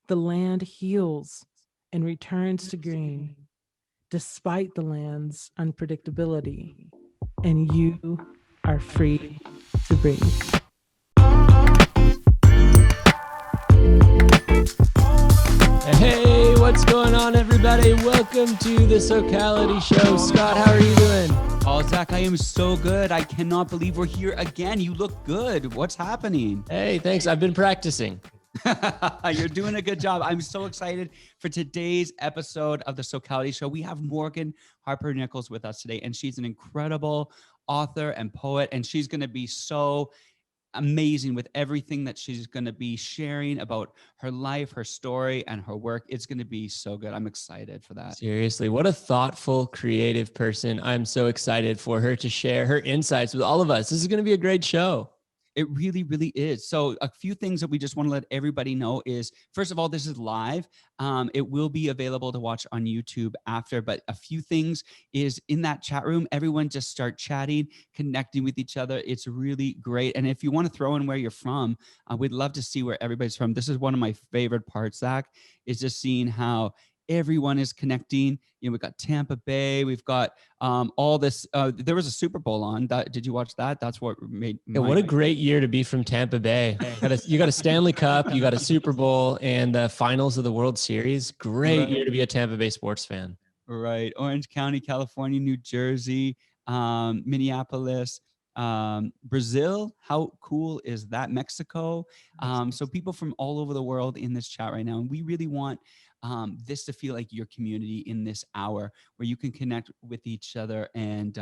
The land heals and returns to green despite the land's unpredictability, and you are free to breathe. Hey, what's going on, everybody? Welcome to the Socality show. Scott, how are you doing? Oh, Zach, I am so good. I cannot believe we're here again. You look good. What's happening? Hey, thanks. I've been practicing. You're doing a good job. I'm so excited for today's episode of the Socality show. We have Morgan HARPER NICHOLS with us today, and she's an incredible author and poet, and she's going to be so amazing with everything that she's going to be sharing about her life, her story, and her work. It's going to be so good. I'm excited for that. Seriously, what a thoughtful, creative person. I'm so excited for her to share her insights with all of us. This is going to be a great show. It really, really is. So a few things that we just want to let everybody know is, first of all, this is live. It will be available to watch on YouTube after, but a few things is in that chat room, everyone just start chatting, connecting with each other. It's really great. And if you want to throw in where you're from, we'd love to see where everybody's from. This is one of my favorite parts, Zach, is just seeing how everyone is connecting. You know, we've got Tampa Bay, we've got all this. There was a Super Bowl on. Did you watch that? That's what made. What a great year to be from Tampa Bay. You got a Stanley Cup, you got a Super Bowl, and the finals of the World Series. Great year to be a Tampa Bay sports fan. Right, Orange County, California, New Jersey, Minneapolis. Brazil, how cool is that? Mexico. So people from all over the world in this chat right now, and we really want this to feel like your community in this hour where you can connect with each other, and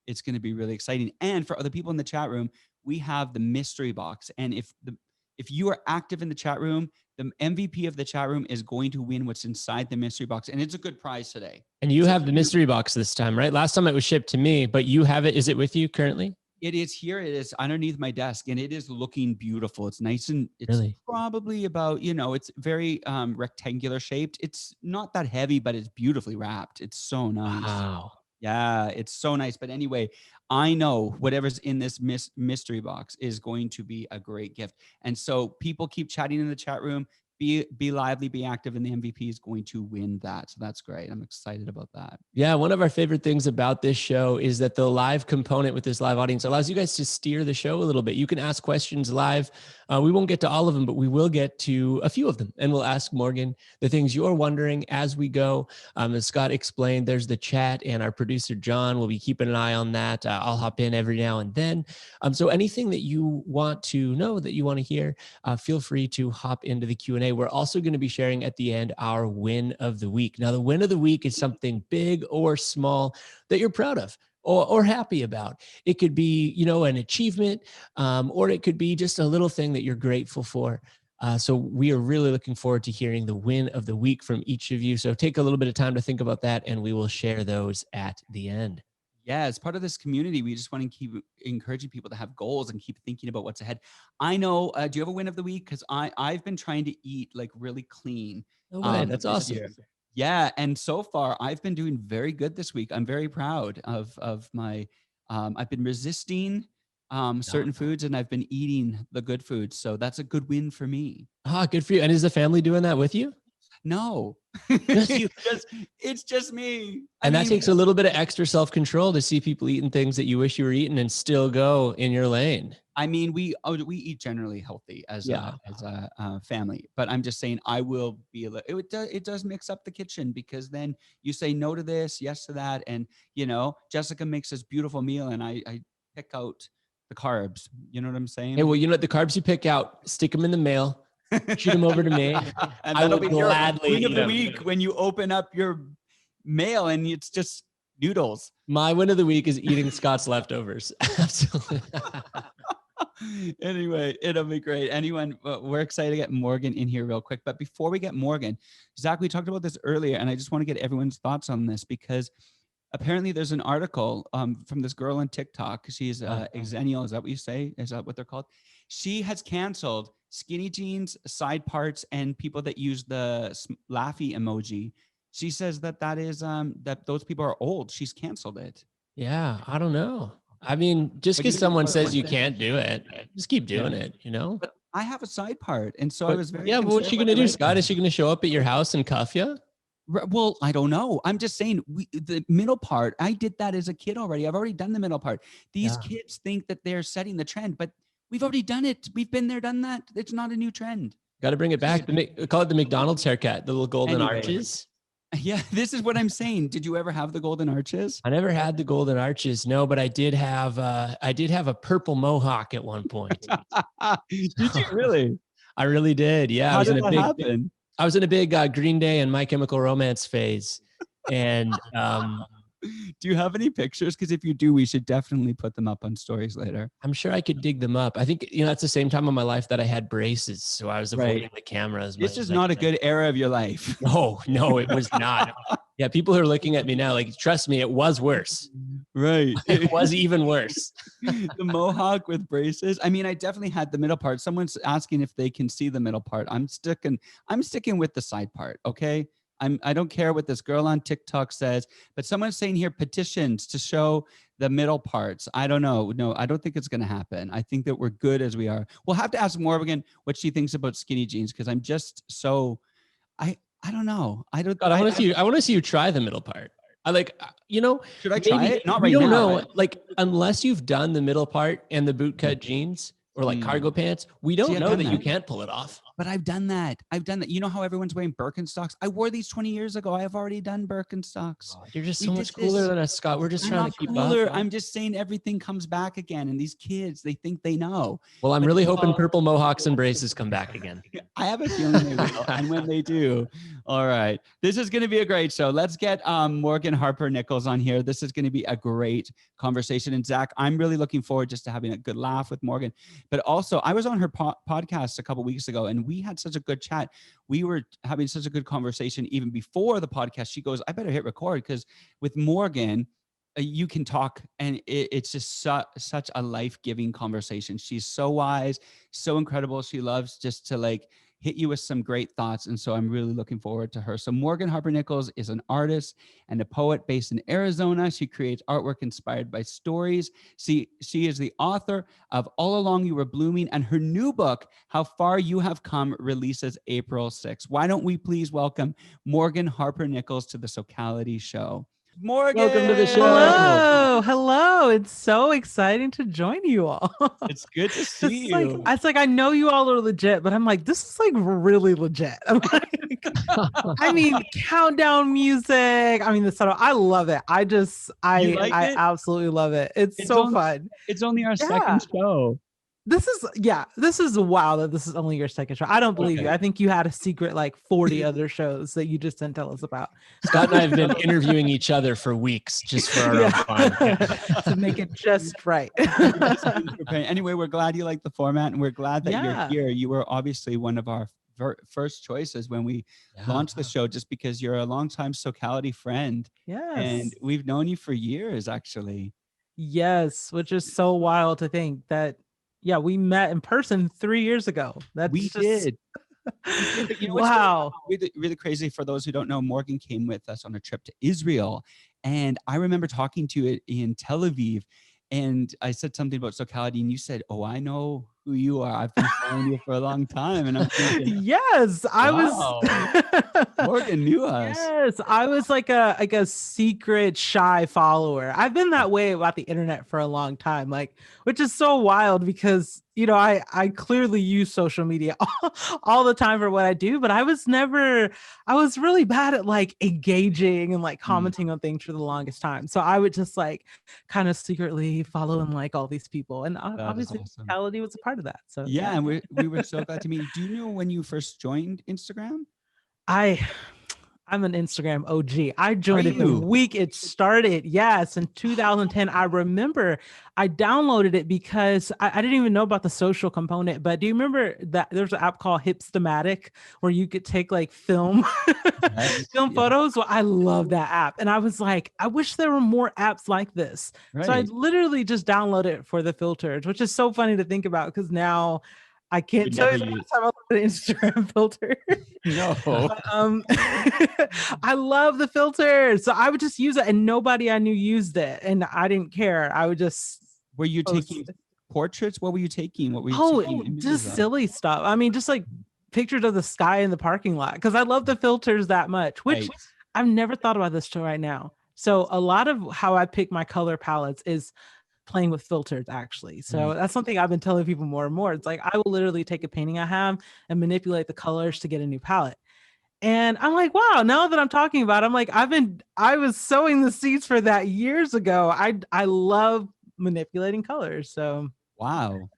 it's going to be really exciting. And for other people in the chat room, we have the mystery box, and if you are active in the chat room, the MVP of the chat room is going to win what's inside the mystery box, and it's a good prize today. And you have the mystery box this time, right? Last time it was shipped to me, but you have it. Is it with you currently? It is here. It is underneath my desk, and it is looking beautiful. It's nice, and it's really probably about, it's very rectangular shaped. It's not that heavy, but it's beautifully wrapped. It's so nice. Wow. Yeah, it's so nice. But anyway, I know whatever's in this mystery box is going to be a great gift. And so people keep chatting in the chat room. Be lively, be active, and the MVP is going to win that. So that's great. I'm excited about that. Yeah, one of our favorite things about this show is that the live component with this live audience allows you guys to steer the show a little bit. You can ask questions live. We won't get to all of them, but we will get to a few of them. And we'll ask Morgan the things you're wondering as we go. As Scott explained, there's the chat, and our producer, John, will be keeping an eye on that. I'll hop in every now and then. So anything that you want to know, that you want to hear, feel free to hop into the Q&A. We're also going to be sharing at the end our win of the week. Now, the win of the week is something big or small that you're proud of or happy about. It could be, an achievement, or it could be just a little thing that you're grateful for. So we are really looking forward to hearing the win of the week from each of you. So take a little bit of time to think about that, and we will share those at the end. Yeah, as part of this community, we just want to keep encouraging people to have goals and keep thinking about what's ahead. I know, do you have a win of the week? Because I've been trying to eat like really clean. That's awesome. Year. Yeah, and so far I've been doing very good this week. I'm very proud of my. I've been resisting certain foods, and I've been eating the good foods. So that's a good win for me. Good for you. And is the family doing that with you? No, it's just me. And that takes a little bit of extra self-control to see people eating things that you wish you were eating and still go in your lane. I mean, we eat generally healthy as a family, but I'm just saying I will be it does mix up the kitchen, because then you say no to this, yes to that, and Jessica makes this beautiful meal, and I pick out the carbs. You know what I'm saying? Hey, well, the carbs you pick out, stick them in the mail. Shoot them over to me. And I will gladly win of the week when you open up your mail and it's just noodles. My win of the week is eating Scott's leftovers. Absolutely. Anyway, it'll be great. We're excited to get Morgan in here real quick. But before we get Morgan, Zach, we talked about this earlier, and I just want to get everyone's thoughts on this, because apparently there's an article from this girl on TikTok. She's Xennial. Is that what you say? Is that what they're called? She has canceled skinny jeans, side parts, and people that use the laughy emoji. She says that is that those people are old. She's canceled it. Yeah, I don't know. I mean, just because someone says you can't do it, just keep doing it, But I have a side part. And so I was very but what's she concerned going to when I do, read Scott? that. Is she going to show up at your house and cuff you? Well, I don't know. I'm just saying the middle part, I did that as a kid already. I've already done the middle part. These kids think that they're setting the trend, but we've already done it. We've been there, done that. It's not a new trend. Got to bring it back. Call it the McDonald's haircut, the little golden arches. Yeah, this is what I'm saying. Did you ever have the golden arches? I never had the golden arches, no, but I did have a purple mohawk at one point. Did you really? I really did. Yeah, How did that happen? I was in a big Green Day and My Chemical Romance phase, and do you have any pictures? Because if you do, we should definitely put them up on stories later. I'm sure I could dig them up. I think that's the same time in my life that I had braces, so I was avoiding the cameras. This is not a good era of your life. No, it was not. Yeah, people who are looking at me now, like, trust me, it was worse. Right. It was even worse. The mohawk with braces. I mean, I definitely had the middle part. Someone's asking if they can see the middle part. I'm sticking with the side part. Okay. I don't care what this girl on TikTok says, but someone's saying here petitions to show the middle parts. I don't know. No, I don't think it's going to happen. I think that we're good as we are. We'll have to ask Morgan what she thinks about skinny jeans, because I'm just so, I don't know. I want to see you try the middle part. Should I try it? Not right now. We don't now. know. Like, unless you've done the middle part and the bootcut jeans or like cargo pants, we don't know that you can't pull it off. But I've done that. You know how everyone's wearing Birkenstocks? I wore these 20 years ago. I have already done Birkenstocks. Oh, you're just so much cooler than us, Scott. We're just trying to keep up. I'm just saying everything comes back again. And these kids, they think they know. Well, I'm really hoping purple mohawks and braces come back again. I have a feeling they will. And when they do, all right. This is going to be a great show. Let's get Morgan Harper Nichols on here. This is going to be a great conversation. And Zach, I'm really looking forward just to having a good laugh with Morgan. But also, I was on her podcast a couple of weeks ago, and we had such a good chat. We were having such a good conversation even before the podcast. She goes, I better hit record, because with Morgan, you can talk, and it's just such a life-giving conversation. She's so wise, so incredible. She loves just to like hit you with some great thoughts. And so I'm really looking forward to her. So Morgan Harper Nichols is an artist and a poet based in Arizona. She creates artwork inspired by stories. She is the author of All Along You Were Blooming, and her new book, How Far You Have Come, releases April 6th. Why don't we please welcome Morgan Harper Nichols to the Socality Show. Morgan, welcome to the show. Hello. It's so exciting to join you all. It's good to see you. It's like I know you all are legit, but I'm like, this is like really legit. I'm like, I mean, countdown music. I mean, the subtle. I love it. I absolutely love it. It's so fun. It's only our second show. This is wow that this is only your second show. I don't believe you. I think you had a secret like 40 other shows that you just didn't tell us about. Scott and I have been interviewing each other for weeks just for our own fun. To make it just right. Anyway, we're glad you like the format, and we're glad that you're here. You were obviously one of our first choices when we launched the show, just because you're a longtime Socality friend. Yes. And we've known you for years, actually. Yes, which is so wild to think that. Yeah, we met in person 3 years ago. We did. But you know, wow. Really, really crazy. For those who don't know, Morgan came with us on a trip to Israel. And I remember talking to you in Tel Aviv. And I said something about Socality, and you said, "Oh, I know who you are. I've been following you for a long time." And I'm thinking, yes, I was. Morgan knew us. Yes, I was like a secret shy follower. I've been that way about the internet for a long time, like, which is so wild because, you know, I clearly use social media all the time for what I do, but I was really bad at like engaging and like commenting on things for the longest time. So I would just like kind of secretly follow and like all these people. And obviously Socality was a part of that. So yeah, and we were so glad to meet you. Do you know when you first joined Instagram? I'm an Instagram OG. I joined it the week it started. Yes, in 2010. I remember I downloaded it because I didn't even know about the social component. But do you remember that there's an app called Hipstamatic where you could take like film photos? Well, I love that app. And I was like, I wish there were more apps like this. Right. So I literally just downloaded it for the filters, which is so funny to think about because now I can't tell you the last time I looked at an Instagram filter. No. I love the filters. So I would just use it, and nobody I knew used it, and I didn't care. I would just Were you taking portraits? What were you taking? What were you Oh, taking images just of? silly stuff. I mean, just like pictures of the sky in the parking lot, because I love the filters that much, which Right. I've never thought about this till right now. So a lot of how I pick my color palettes is playing with filters, actually. So that's something I've been telling people more and more. It's like I will literally take a painting I have and manipulate the colors to get a new palette. And I'm like, wow, now that I'm talking about it, I'm like, I was sowing the seeds for that years ago. I love manipulating colors. So Wow.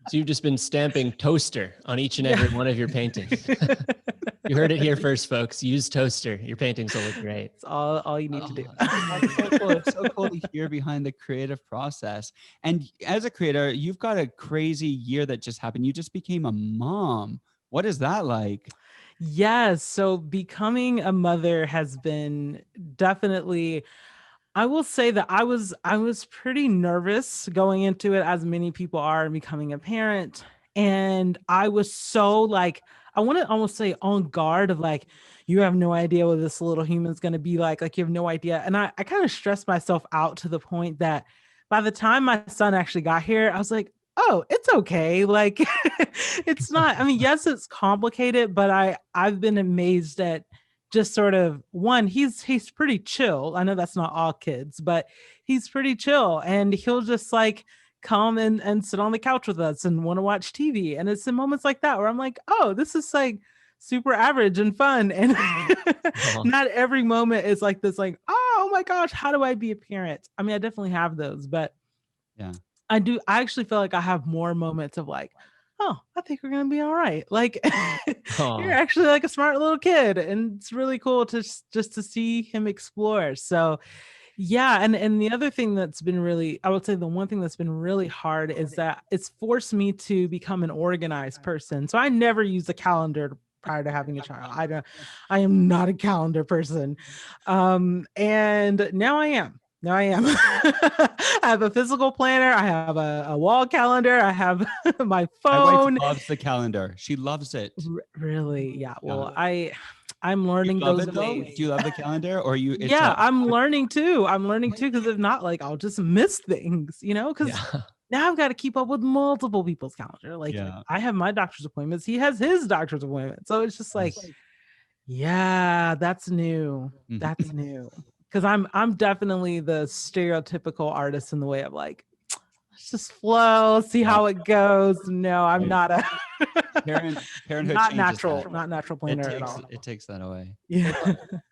So you've just been stamping toaster on each and Yeah. every one of your paintings. You heard it here first, folks. Use toaster. Your paintings will look great. It's all you need to do. That's so cool. It's so cool to hear behind the creative process. And as a creator, you've got a crazy year that just happened. You just became a mom. What is that like? Yes. So becoming a mother has been definitely, I will say that I was pretty nervous going into it, as many people are, becoming a parent. And I was so like, I want to almost say on guard of like, you have no idea what this little human's going to be like you have no idea. And I kind of stressed myself out to the point that by the time my son actually got here, I was like, oh, it's okay. Like it's not, I mean, yes, it's complicated, but I've been amazed at just sort of one, he's pretty chill. I know that's not all kids, but he's pretty chill, and he'll just like come and sit on the couch with us and want to watch TV. And it's in moments like that where I'm like, oh, this is like super average and fun. And not every moment is like this, like, oh my gosh, how do I be a parent? I mean, I definitely have those, but Yeah. I actually feel like I have more moments of like, oh, I think we're gonna be all right. Like you're actually like a smart little kid, and it's really cool to just to see him explore. So yeah, and the other thing that's been really, I would say the one thing that's been really hard is that it's forced me to become an organized person. So I never used a calendar prior to having a child. I am not a calendar person. And now I am. Now I am. I have a physical planner. I have a wall calendar. I have my My phone. wife loves the calendar. She loves it. Really? Yeah. Well, Yeah. I'm Do you learning love those it though? ways. Do you love the calendar, or you? It's Yeah, I'm learning too. I'm learning too, because if not, like I'll just miss things, because Yeah. now I've got to keep up with multiple people's calendar. Like Yeah. I have my doctor's appointments, he has his doctor's appointment. So it's just like, yeah, that's new. Mhm. That's new. Because I'm definitely the stereotypical artist in the way of like, let's just flow, see how it goes. No, I'm not a Parenthood not changes natural, that. not natural It planner at takes all. it takes that away. Yeah.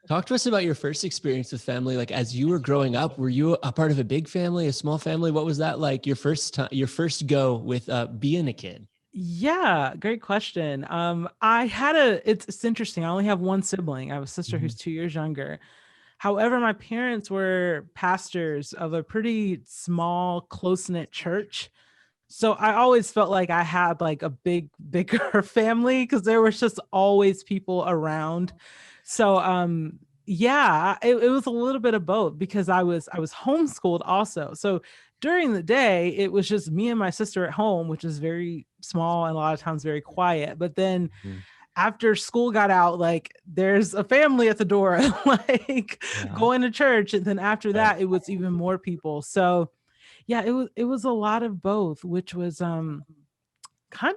Talk to us about your first experience with family. Like as you were growing up, were you a part of a big family, a small family? What was that like? Your first time, your first go with being a kid? Yeah, great question. It's interesting. I only have one sibling. I have a sister who's 2 years younger. However, my parents were pastors of a pretty small, close-knit church. So I always felt like I had like a bigger family, because there was just always people around. So yeah, it was a little bit of both, because I was homeschooled also. So during the day, it was just me and my sister at home, which is very small and a lot of times very quiet. But then after school got out, like there's a family at the door, like going to church. And then after that, it was even more people. So yeah, it was a lot of both, which was kind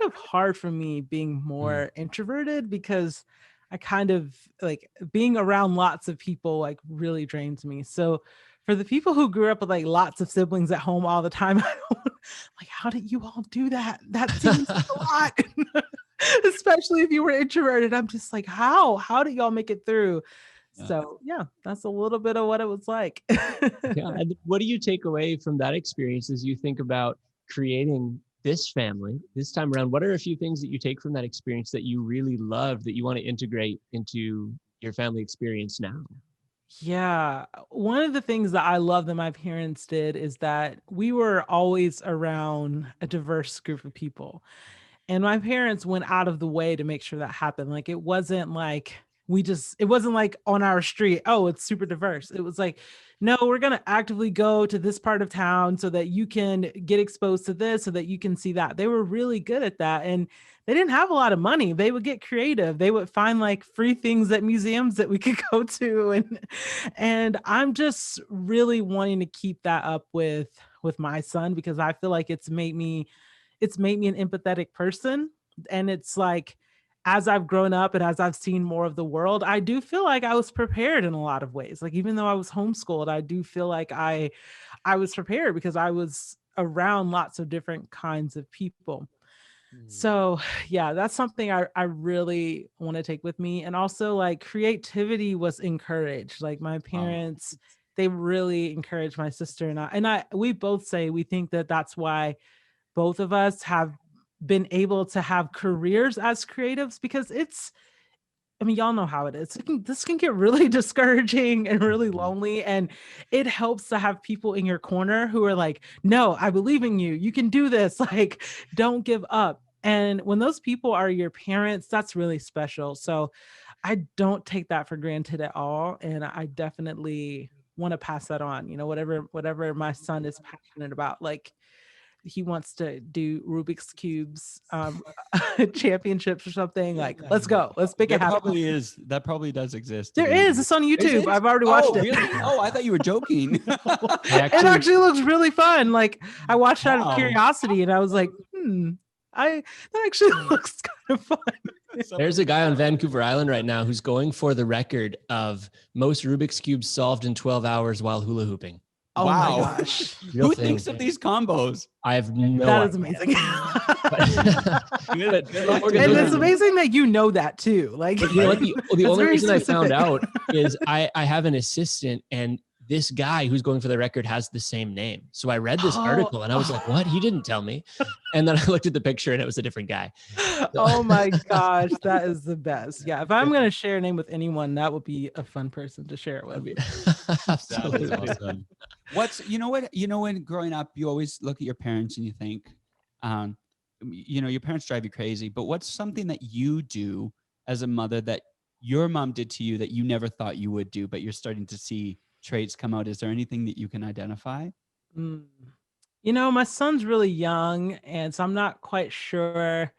of hard for me being more introverted, because I kind of like being around lots of people like really drains me. So for the people who grew up with like lots of siblings at home all the time, I don't, like, how did you all do that? That seems like a lot. Especially if you were introverted. I'm just like, how did y'all make it through? Yeah. So yeah, that's a little bit of what it was like. Yeah. And what do you take away from that experience as you think about creating this family this time around? What are a few things that you take from that experience that you really love that you want to integrate into your family experience now? Yeah. One of the things that I love that my parents did is that we were always around a diverse group of people. And my parents went out of the way to make sure that happened. Like it wasn't like on our street, oh, it's super diverse. It was like, no, we're going to actively go to this part of town so that you can get exposed to this, so that you can see that. They were really good at that. And they didn't have a lot of money. They would get creative. They would find like free things at museums that we could go to. And I'm just really wanting to keep that up with with my son, because I feel like it's made me an empathetic person. And it's like, as I've grown up and as I've seen more of the world, I do feel like I was prepared in a lot of ways. Like, even though I was homeschooled, I do feel like I was prepared because I was around lots of different kinds of people. So yeah, that's something I really want to take with me. And also, like, creativity was encouraged. Like, my parents, they really encouraged my sister and I, we both say we think that that's why both of us have been able to have careers as creatives, because I mean, y'all know how it is. This can get really discouraging and really lonely. And it helps to have people in your corner who are like, no, I believe in you. You can do this. Like, don't give up. And when those people are your parents, that's really special. So I don't take that for granted at all. And I definitely want to pass that on. Whatever my son is passionate about. Like, he wants to do Rubik's cubes championships or something. Like, let's go. Let's make There it happen. probably is. That probably does exist. There is. It's on YouTube. I've already watched it. Really? Oh, I thought you were joking. It actually looks really fun. Like, I watched out of curiosity and I was like, that actually looks kind of fun. There's a guy on Vancouver Island right now who's going for the record of most Rubik's cubes solved in 12 hours while hula hooping. Oh wow. my gosh. Who thinks of these combos? I have no That idea. is amazing. And And it's amazing that you know that too. Like, But you know what? The only very reason I found specific. out is I have an assistant, and this guy who's going for the record has the same name. So I read this article and I was like, what? He didn't tell me. And then I looked at the picture and it was a different guy. Oh my gosh, that is the best. Yeah, if I'm going to share a name with anyone, that would be a fun person to share it with. Absolutely. That's awesome. When growing up, you always look at your parents and you think, your parents drive you crazy, but what's something that you do as a mother that your mom did to you that you never thought you would do, but you're starting to see traits come out? Is there anything that you can identify? My son's really young, and so I'm not quite sure.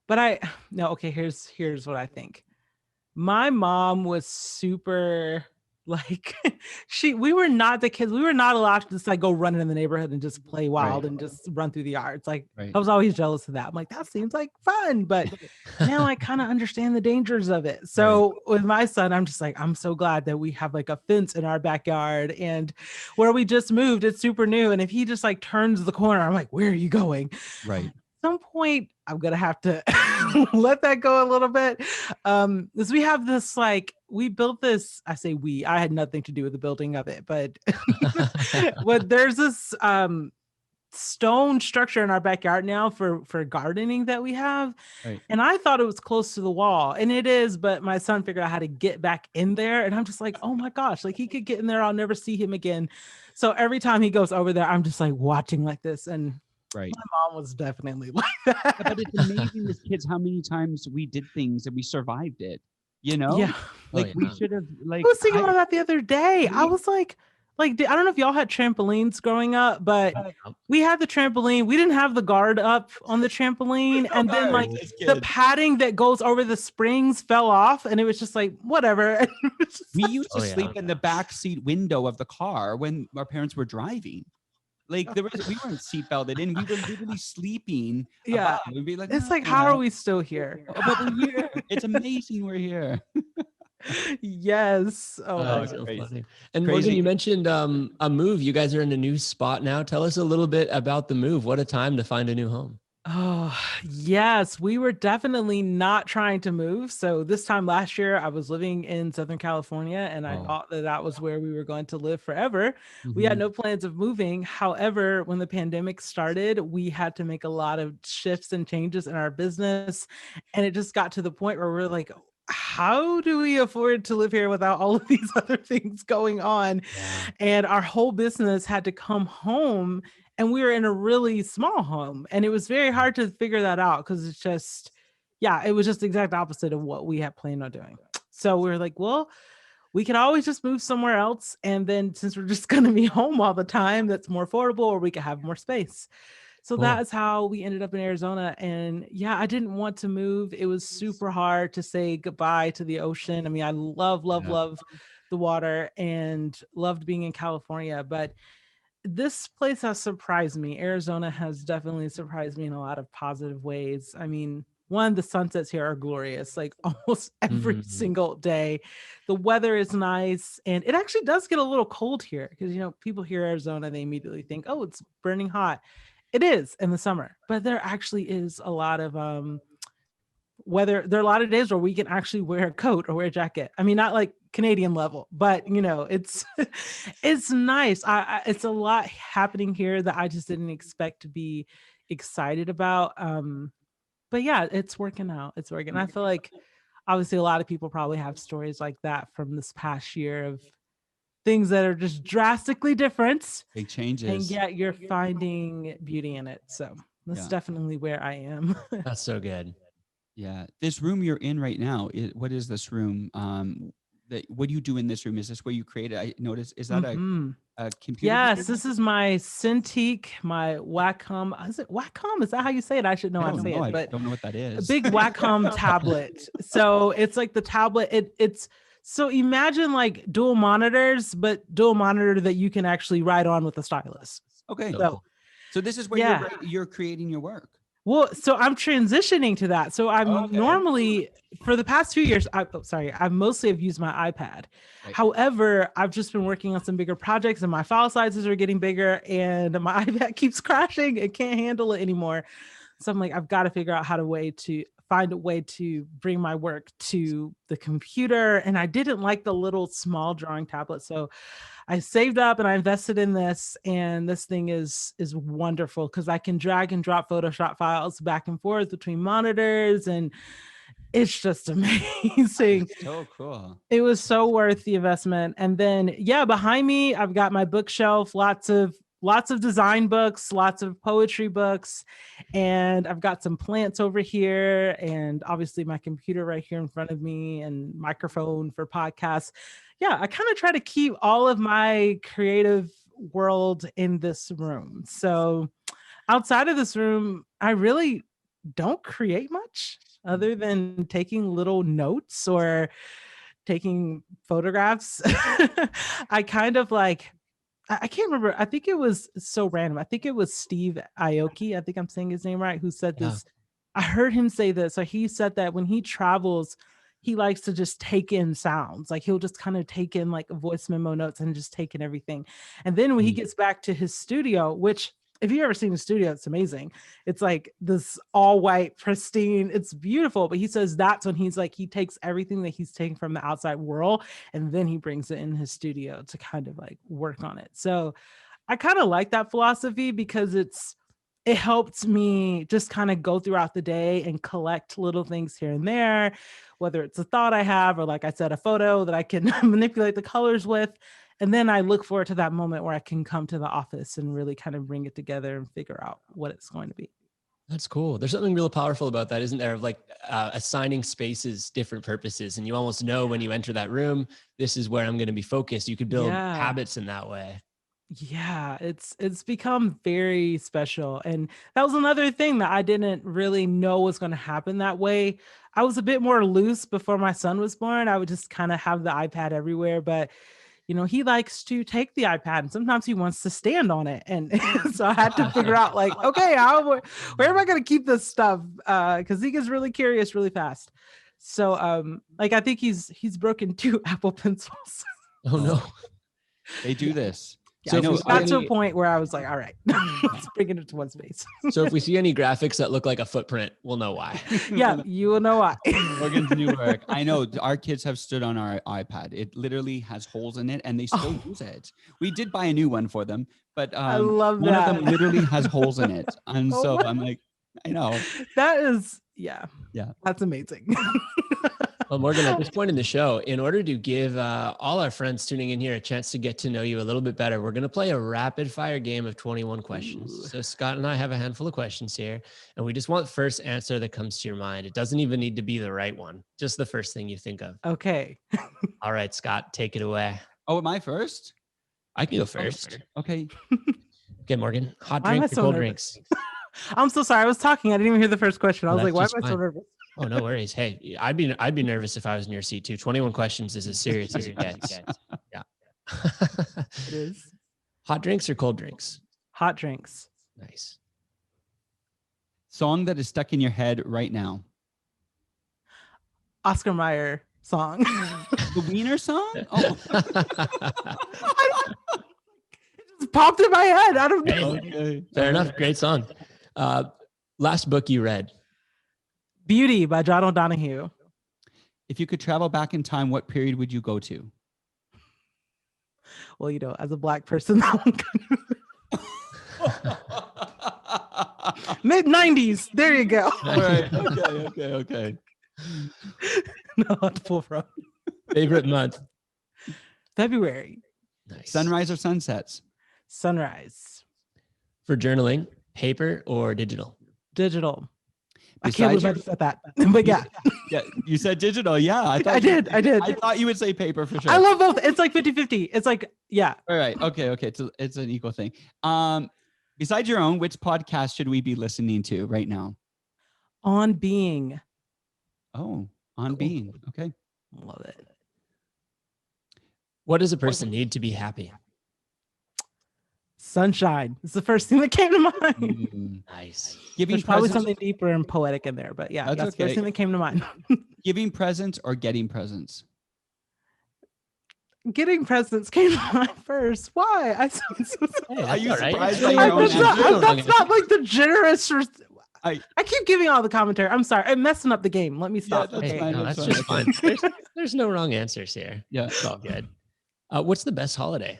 But here's what I think. My mom was super, like, we were not the kids. We were not allowed to just like go running in the neighborhood and just play wild and just run through the yards. Like, I was always jealous of that. I'm like, that seems like fun, but now I kind of understand the dangers of it. So with my son, I'm just like, I'm so glad that we have like a fence in our backyard, and where we just moved, it's super new. And if he just like turns the corner, I'm like, where are you going? Right. At some point I'm gonna have to let that go a little bit, because we have this, like, we built this, I had nothing to do with the building of it, but but there's this stone structure in our backyard now for gardening that we have. And I thought it was close to the wall, and it is, but my son figured out how to get back in there, and I'm just like, oh my gosh, like, he could get in there, I'll never see him again. So every time he goes over there, I'm just like watching like this. And my mom was definitely like that. But it's amazing as kids how many times we did things and we survived it. Yeah. We should have, like, I was thinking about that the other day. I was like, I don't know if y'all had trampolines growing up, but we had the trampoline. We didn't have the guard up on the trampoline. And then like the padding that goes over the springs fell off, and it was just like, whatever. We used to sleep in the back seat window of the car when our parents were driving. Like, we weren't seatbelted in. We were literally sleeping. Yeah. We'd be like, it's like, how are we still here? But we're here. It's amazing we're here. Yes. Oh, so funny. And Morgan, you mentioned a move. You guys are in a new spot now. Tell us a little bit about the move. What a time to find a new home. Oh, yes. We were definitely not trying to move. So this time last year, I was living in Southern California, and I thought that was where we were going to live forever. We had no plans of moving. However, when the pandemic started, we had to make a lot of shifts and changes in our business. And it just got to the point where we're like, how do we afford to live here without all of these other things going on? And our whole business had to come home. And we were in a really small home, and it was very hard to figure that out because it's just, it was just the exact opposite of what we had planned on doing. So we were like, well, we can always just move somewhere else. And then since we're just going to be home all the time, that's more affordable, or we could have more space. So that is how we ended up in Arizona. And I didn't want to move. It was super hard to say goodbye to the ocean. I mean, I love the water and loved being in California, but this place has surprised me. Arizona has definitely surprised me in a lot of positive ways. I mean, one, the sunsets here are glorious, like almost every single day. The weather is nice, and it actually does get a little cold here because, people hear Arizona, they immediately think, oh, it's burning hot. It is in the summer, but there actually is a lot of weather. There are a lot of days where we can actually wear a coat or wear a jacket. I mean, not like Canadian level, but it's it's nice. It's a lot happening here that I just didn't expect to be excited about. But yeah, it's working out. It's working. I feel like obviously a lot of people probably have stories like that from this past year of things that are just drastically different. Big changes. And yet you're finding beauty in it. So that's definitely where I am. That's so good. Yeah. This room you're in right now, what is this room? What do you do in this room? Is this where you create it? I noticed, is that a computer? Yes, this is my Cintiq, my Wacom. Is it Wacom? Is that how you say it? I should know how to say it. But I don't know what that is. A big Wacom tablet. So it's like the tablet. It's so imagine like dual monitors, but dual monitor that you can actually write on with a stylus. Okay. So this is where you're creating your work. Well, so I'm transitioning to that. So I'm normally, for the past 2 years, I mostly have used my iPad. Right. However, I've just been working on some bigger projects and my file sizes are getting bigger and my iPad keeps crashing. It can't handle it anymore. So I'm like, I've got to figure out find a way to bring my work to the computer. And I didn't like the little small drawing tablet. So I saved up and I invested in this, and this thing is wonderful because I can drag and drop Photoshop files back and forth between monitors, and it's just amazing. So cool. It was so worth the investment. And then, behind me, I've got my bookshelf, lots of design books, lots of poetry books, and I've got some plants over here, and obviously my computer right here in front of me, and microphone for podcasts. Yeah, I kind of try to keep all of my creative world in this room. So outside of this room, I really don't create much other than taking little notes or taking photographs. I kind of like, I can't remember. I think it was so random. I think it was Steve Aoki. I think I'm saying his name right. Who said this? I heard him say this. So he said that when he travels, he likes to just take in sounds. Like he'll just kind of take in like voice memo notes and just take in everything. And then when he gets back to his studio, which if you've ever seen a studio, it's amazing. It's like this all white, pristine. It's beautiful. But he says that's when he's like, he takes everything that he's taking from the outside world and then he brings it in his studio to kind of like work on it. So I kind of like that philosophy because it helped me just kind of go throughout the day and collect little things here and there, whether it's a thought I have, or like I said, a photo that I can manipulate the colors with. And then I look forward to that moment where I can come to the office and really kind of bring it together and figure out what it's going to be. That's cool. There's something real powerful about that, isn't there? Of like assigning spaces different purposes. And you almost know when you enter that room, this is where I'm going to be focused. You could build habits in that way. Yeah, it's become very special. And that was another thing that I didn't really know was going to happen that way. I was a bit more loose before my son was born. I would just kind of have the iPad everywhere, but he likes to take the iPad and sometimes he wants to stand on it. And so I had to figure out like, okay, where am I going to keep this stuff? Cause he gets really curious really fast. So like I think he's broken 2 Apple pencils. Oh no. They do this. Yeah, so it got to a point where I was like, all right, let's bring it into one space. So if we see any graphics that look like a footprint, we'll know why. Yeah, you will know why. Morgan's new work. I know our kids have stood on our iPad. It literally has holes in it and they still use it. We did buy a new one for them, but I love one that. of them literally has holes in it. And so I'm like, I know. That is, yeah, that's amazing. Well, Morgan, at this point in the show, in order to give all our friends tuning in here a chance to get to know you a little bit better, we're going to play a rapid fire game of 21 questions. Ooh. So Scott and I have a handful of questions here, and we just want first answer that comes to your mind. It doesn't even need to be the right one, just the first thing you think of. Okay. All right, Scott, take it away. Oh, am I first? I can go first. Okay. Okay, Morgan, hot drinks or cold drinks? I'm so sorry. I was talking. I didn't even hear the first question. I was like, why am I so nervous? Oh, no worries. Hey, I'd be nervous if I was in your seat too. 21 questions is as serious as it gets. Yeah. It is. Hot drinks or cold drinks? Hot drinks. Nice. Song that is stuck in your head right now. Oscar Mayer song. The Wiener song? Oh, It just popped in my head. I don't know. okay. Fair enough. Great song. Last book you read? Beauty by John O'Donohue. If you could travel back in time, what period would you go to? Well, you know, as a Black person, mid 90s. There you go. All right. Okay. No, I'll pull from Favorite month? February. Nice. Sunrise or sunsets? Sunrise. For journaling, paper or digital? Digital. I Besides can't believe I your- just said that. But yeah, Yeah, you said digital. Yeah, I did. I thought you would say paper for sure. I love both. It's like 50-50. It's like, yeah. All right. Okay. It's an equal thing. Besides your own, which podcast should we be listening to right now? On Being. Oh, On Cool. Being. Okay. Love it. What does a person need to be happy? Sunshine. It's the first thing that came to mind. Mm. Nice. Giving There's probably presents, something deeper and poetic in there, but yeah, That's that's the okay. first thing that came to mind. giving presents or getting presents? Getting presents came to mind first. Why? I sound so Hey, Are that's you all right. surprised You're by doing your your own own answer? answer. that's not like the generous. I keep giving all the commentary. I'm sorry. I'm messing up the game. Let me stop. that's okay. Hey, fine, no, that's that's fine. just fine. There's no wrong answers here. Yeah. It's all good. What's the best holiday?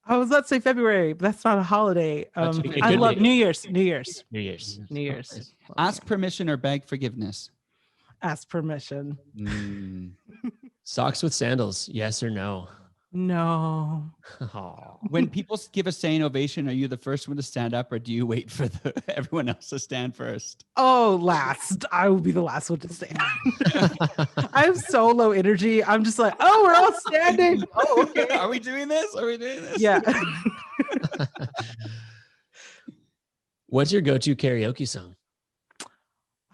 I was about to say February, but that's not a holiday. That's okay. It I could love be. New Year's. New Year's. New Year's. New Year's. Ask permission or beg forgiveness. Ask permission. Mm. Socks with sandals, yes or no? No. Oh. When people give a standing ovation, are you the first one to stand up, or do you wait for everyone else to stand first? Oh, last. I will be the last one to stand. I have so low energy. I'm just like, oh, we're all standing. Oh, okay. Are we doing this? Yeah. What's your go-to karaoke song?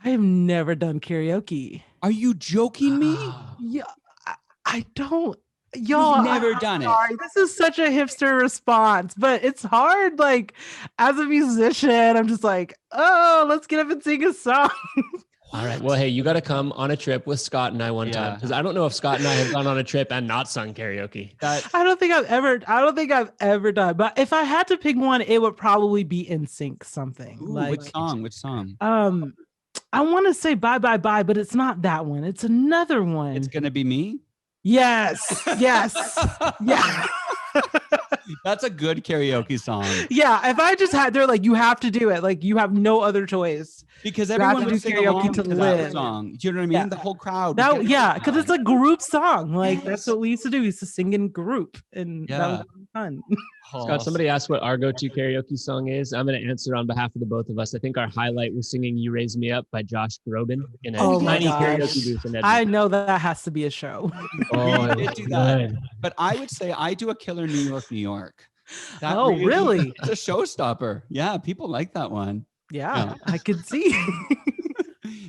I have never done karaoke. Are you joking me? Yeah, I don't. Y'all, never I'm done it. sorry. This is such a hipster response, but it's hard. Like, as a musician, I'm just like, oh, let's get up and sing a song. All right. Well, hey, you got to come on a trip with Scott and I one time, Yeah. because I don't know if Scott and I have gone on a trip and not sung karaoke. That I don't think I've ever done. But if I had to pick one, it would probably be In Sync something. ooh, Like, which song? I want to say Bye Bye Bye, but it's not that one. It's another one. It's gonna be me. Yes. Yeah. That's a good karaoke song Yeah. If I just had, they're like, you have to do it. Like, you have no other choice. because have everyone to would do sing karaoke along to to that live. song. Do you know what I mean? Yeah. The whole crowd. That, would get yeah, it because it's down. a group song. Like, that's Yes. what we used to do. We used to sing in group, and that was fun. Scott, somebody asked what our go-to karaoke song is. I'm going to answer on behalf of the both of us. I think our highlight was singing "You Raise Me Up" by Josh Groban in a Oh my tiny gosh. karaoke booth in I Edmonton. know that has to be a show. Oh, We did do that. good. But I would say I do a killer New York. That Oh, really? It's a showstopper. Yeah, people like that one. Yeah, I could see.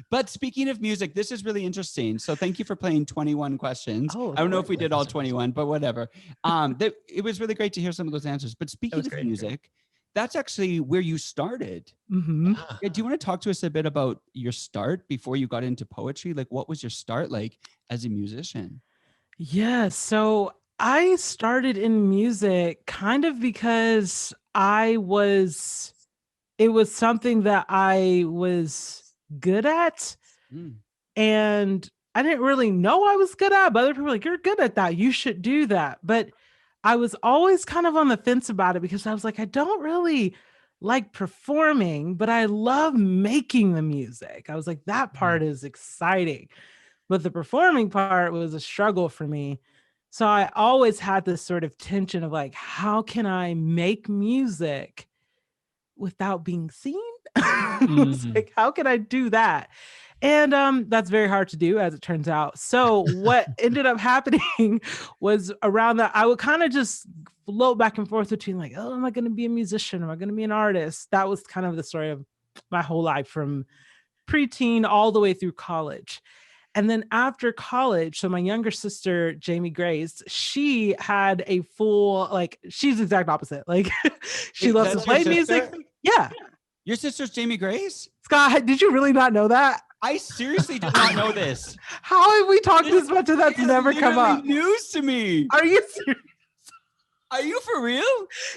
But speaking of music, this is really interesting. So thank you for playing 21 questions. Oh, I don't know if we great. did all 21, but whatever. It was really great to hear some of those answers. But speaking was of great. music, that's actually where you started. Mhm. Yeah, do you want to talk to us a bit about your start before you got into poetry? Like, what was your start like as a musician? Yeah, so I started in music kind of because it was something that I was good at, Mm. and I didn't really know I was good at, but other people were like, you're good at that. You should do that. But I was always kind of on the fence about it because I was like, I don't really like performing, but I love making the music. I was like, that part is exciting. But the performing part was a struggle for me. So I always had this sort of tension of like, how can I make music without being seen? It's Mhm. like, how can I do that? And that's very hard to do, as it turns out. So what ended up happening was around that, I would kind of just float back and forth between like, oh, am I going to be a musician? Am I going to be an artist? That was kind of the story of my whole life from preteen all the way through college. And then after college, so my younger sister, Jamie Grace, she had a full, like, she's the exact opposite. Like, she loves to play music. Yeah. Your sister's Jamie Grace? Scott, did you really not know that? I seriously did not know this. How have we talked this much and that's never come up? News to me. Are you serious? Are you for real?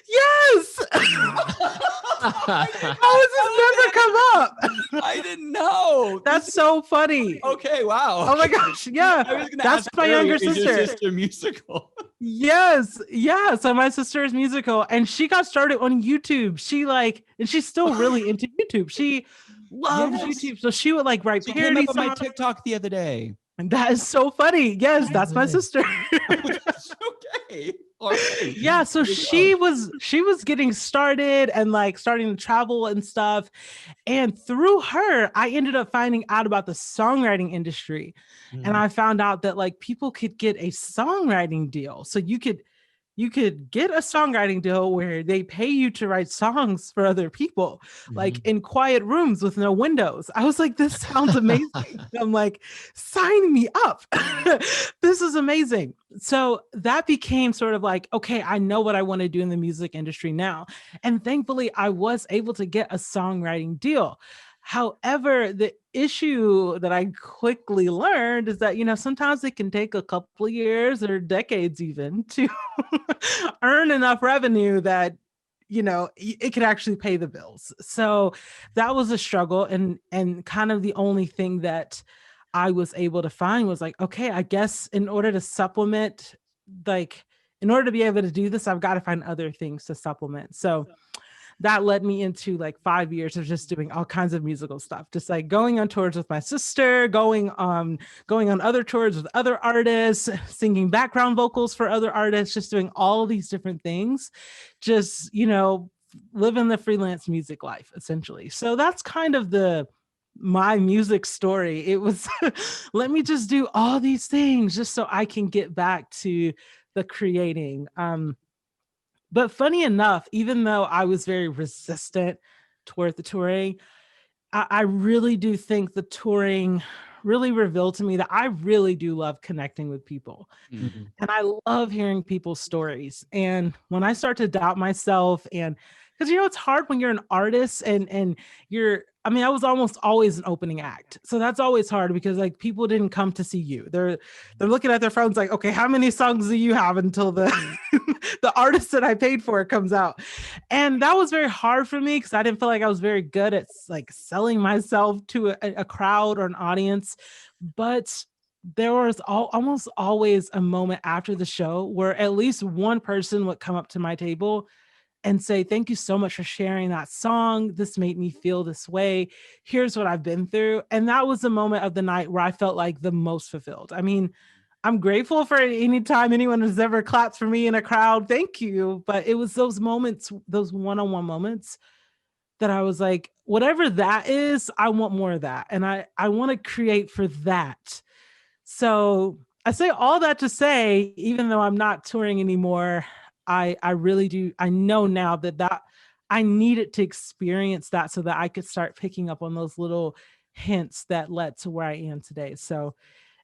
Yes. How has this never come up? I didn't know. That's so funny. Okay, wow. Oh my gosh. Yeah. That's my younger sister. Is your sister musical? Yes. Yeah. So my sister is musical and she got started on YouTube. She and she's still really into YouTube. She loves YouTube. So she would write parody songs. My TikTok the other day. And that is so funny. Yes, that's my sister. That's okay. Right. Yeah, so she was getting started and starting to travel and stuff. And through her, I ended up finding out about the songwriting industry. And I found out that people could get a songwriting deal. So you could get a songwriting deal where they pay you to write songs for other people, in quiet rooms with no windows. I was like, this sounds amazing. I'm like, sign me up. This is amazing. So that became sort of okay, I know what I want to do in the music industry now. And thankfully, I was able to get a songwriting deal. However, the issue that I quickly learned is that, sometimes it can take a couple of years or decades even to earn enough revenue that, it could actually pay the bills. So that was a struggle. And kind of the only thing that I was able to find was okay, I guess in order to supplement, in order to be able to do this, I've got to find other things to supplement. So that led me into 5 years of just doing all kinds of musical stuff, just going on tours with my sister, going on other tours with other artists, singing background vocals for other artists, just doing all of these different things, just, living the freelance music life, essentially. So that's kind of my music story. It was, let me just do all these things just so I can get back to the creating. But funny enough, even though I was very resistant toward the touring, I really do think the touring really revealed to me that I really do love connecting with people. Mm-hmm. And I love hearing people's stories. And when I start to doubt myself, and because, it's hard when you're an artist and I was almost always an opening act. So that's always hard because people didn't come to see you. They're looking at their phones okay, how many songs do you have until the the artist that I paid for comes out? And that was very hard for me because I didn't feel like I was very good at selling myself to a crowd or an audience. But there was almost always a moment after the show where at least one person would come up to my table and say, thank you so much for sharing that song. This made me feel this way. Here's what I've been through. And that was the moment of the night where I felt the most fulfilled. I mean, I'm grateful for any time anyone has ever clapped for me in a crowd. Thank you. But it was those moments, those one-on-one moments that I was whatever that is, I want more of that. And I want to create for that. So I say all that to say, even though I'm not touring anymore, I really do. I know now that I needed to experience that so that I could start picking up on those little hints that led to where I am today. So,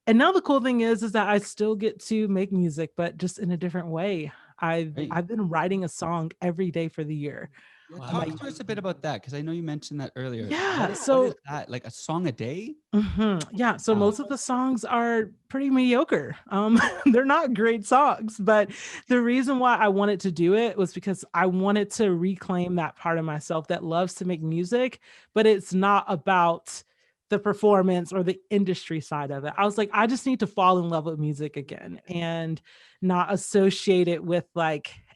and now the cool thing is that I still get to make music, but just in a different way. I've been writing a song every day for the year. Yeah, talk to us a bit about that, because I know you mentioned that earlier. Yeah. What is that, a song a day? Mm-hmm. Yeah. So most of the songs are pretty mediocre. They're not great songs, but the reason why I wanted to do it was because I wanted to reclaim that part of myself that loves to make music, but it's not about the performance or the industry side of it. I was I just need to fall in love with music again and not associate it with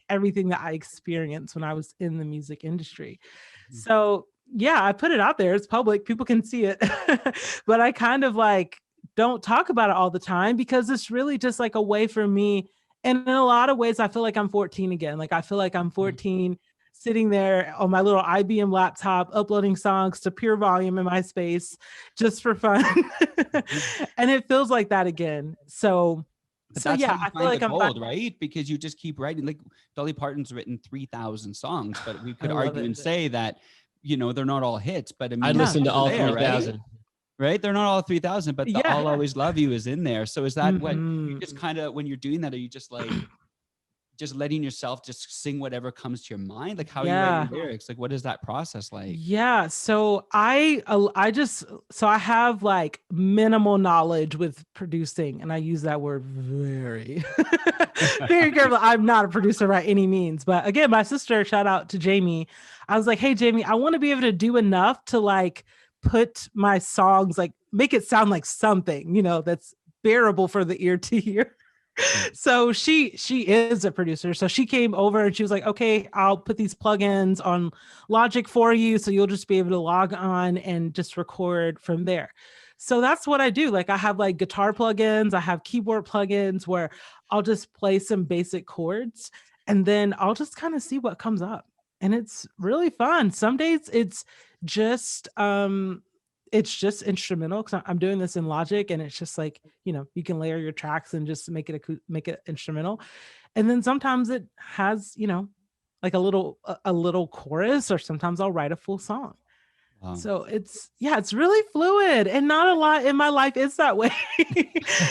everything that I experienced when I was in the music industry. Mm-hmm. So yeah, I put it out there. It's public. People can see it. But I kind of don't talk about it all the time because it's really just a way for me. And in a lot of ways, I feel I'm 14 again. I feel I'm 14 sitting there on my little IBM laptop, uploading songs to pure volume in my space just for fun. And it feels like that again. So yeah, I feel I'm gold, right? Because you just keep writing. Dolly Parton's written 3,000 songs, but we could argue and say that, they're not all hits. But I mean, I'd listen to all 3,000. right? They're not all 3,000, but the I'll Yeah. always love you is in there. So is that what you Mhm. just kind of, when you're doing that, are you just like, just letting yourself just sing whatever comes to your mind? Like, how you write your Yeah. lyrics? Like, what is that process like? Yeah, so I have like minimal knowledge with producing, and I use that word very very careful. I'm not a producer by any means, but again, my sister, shout out to Jamie. I was like, "Hey Jamie, I want to be able to do enough to like put my songs, like make it sound like something, that's bearable for the ear to hear." So she is a producer. So she came over and she was like, "Okay, I'll put these plugins on Logic for you, so you'll just be able to log on and just record from there." So that's what I do. Like I have like guitar plugins, I have keyboard plugins where I'll just play some basic chords and then I'll just kind of see what comes up. And it's really fun. Some days just it's just instrumental because I'm doing this in Logic, and it's just like, you can layer your tracks and just make it instrumental. And then sometimes it has, like a little chorus, or sometimes I'll write a full song. Wow. So it's really fluid, and not a lot in my life is that way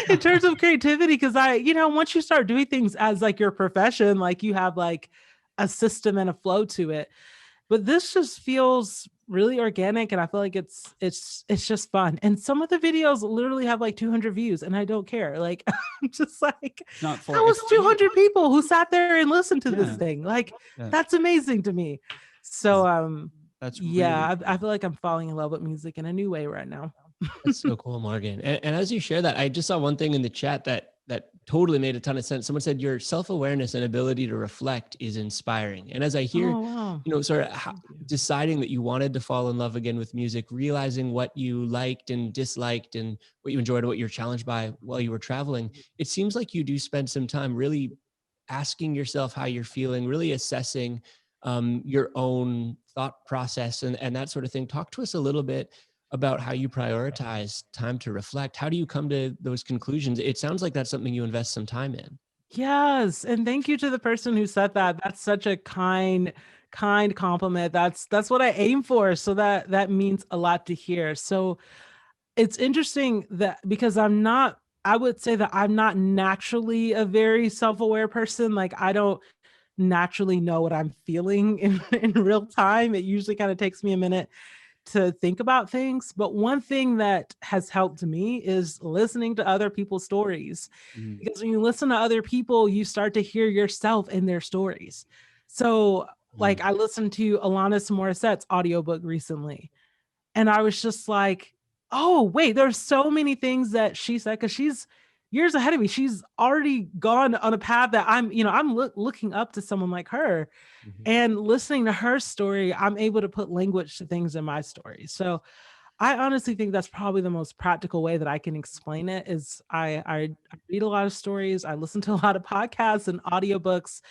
in terms of creativity. Cause once you start doing things as like your profession, like you have like a system and a flow to it. But this just feels really organic, and I feel like it's just fun. And some of the videos literally have like 200 views, and I don't care. Like I'm just like, It's not that for, was it's 200 people who sat there and listened to this yeah, thing. Like yeah. that's amazing to me. So That's really yeah, I cool. feel like I'm falling in love with music in a new way right now. That's so cool, Morgan. And as you share that, I just saw one thing in the chat that totally made a ton of sense. Someone said your self-awareness and ability to reflect is inspiring. And as I hear, Oh wow. sort of Thank you. deciding that you wanted to fall in love again with music, realizing what you liked and disliked and what you enjoyed, what you were challenged by while you were traveling, it seems like you do spend some time really asking yourself how you're feeling, really assessing your own thought process and that sort of thing. Talk to us a little bit about how you prioritize time to reflect. How do you come to those conclusions? It sounds like that's something you invest some time in. Yes, and thank you to the person who said that. That's such a kind compliment. That's what I aim for. So that means a lot to hear. So it's interesting that because I would say that I'm not naturally a very self-aware person. Like I don't naturally know what I'm feeling in real time. It usually kind of takes me a minute to think about things. But one thing that has helped me is listening to other people's stories. Mhm. Because when you listen to other people, you start to hear yourself in their stories. So, like, Mm. I listened to Alanis Morissette's audiobook recently, and I was just like, oh, wait, there's so many things that she said because she's years ahead of me. She's already gone on a path that I'm looking up to someone like her, Mhm. and listening to her story, I'm able to put language to things in my story. So I honestly think that's probably the most practical way that I can explain it is I read a lot of stories, I listen to a lot of podcasts and audiobooks,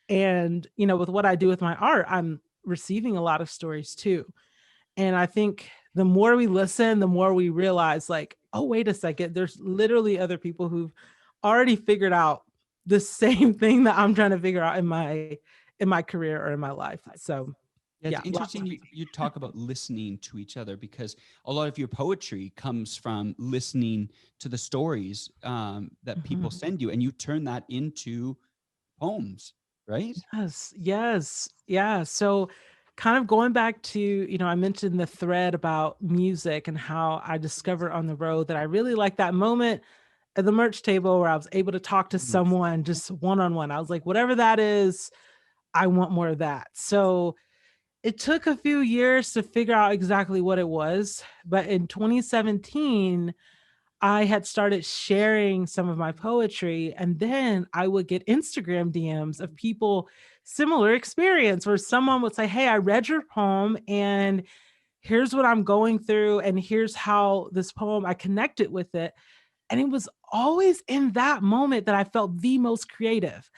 and with what I do with my art, I'm receiving a lot of stories too. And I think the more we listen, the more we realize like, oh, wait a second, there's literally other people who've already figured out the same thing that I'm trying to figure out in my career or in my life. So Yeah, it's yeah, lots interesting of you talk about listening to each other, because a lot of your poetry comes from listening to the stories that people Mhm. send you, and you turn that into poems, right? Yes, yes, yeah. So kind of going back to, I mentioned the thread about music and how I discovered on the road that I really like that moment at the merch table where I was able to talk to Mhm. someone just one on one. I was like, whatever that is, I want more of that. So it took a few years to figure out exactly what it was. But in 2017, I had started sharing some of my poetry, and then I would get Instagram DMs of people similar experience where someone would say, "Hey, I read your poem and here's what I'm going through and here's how this poem I connected with it." And it was always in that moment that I felt the most creative.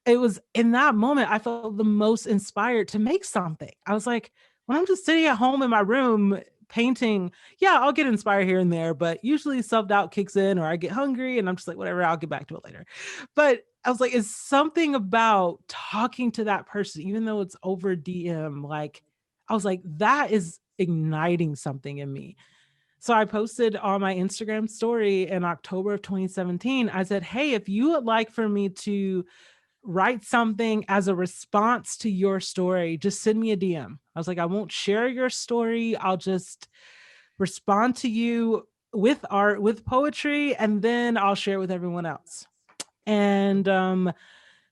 It was in that moment I felt the most inspired to make something. I was like, when I'm just sitting at home in my room painting, yeah, I'll get inspired here and there, but usually self-doubt kicks in or I get hungry and I'm just like, whatever, I'll get back to it later. But I was like, it's something about talking to that person, even though it's over DM. Like, I was like, that is igniting something in me. So I posted on my Instagram story in October of 2017. I said, hey, if you would like for me to write something as a response to your story, just send me a DM. I was like, I won't share your story. I'll just respond to you with art, with poetry, and then I'll share it with everyone else. And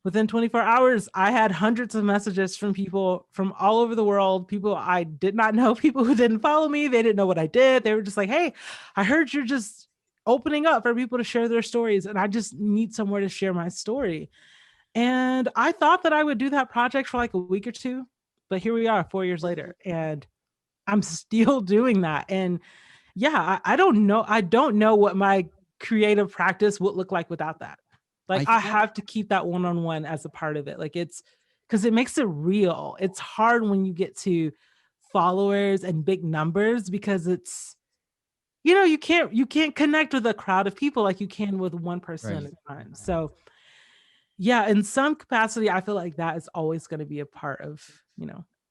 within 24 hours, I had hundreds of messages from people from all over the world, people I did not know, people who didn't follow me. They didn't know what I did. They were just like, hey, I heard you're just opening up for people to share their stories, and I just need somewhere to share my story. And I thought that I would do that project for like a week or two, but here we are 4 years later, and I'm still doing that. And yeah, I don't know. I don't know what my creative practice would look like without that. Like I have to keep that one-on-one as a part of it. Like it's because it makes it real. It's hard when you get to followers and big numbers because it's, you can't connect with a crowd of people like you can with one person at a time. So yeah, in some capacity, I feel like that is always going to be a part of,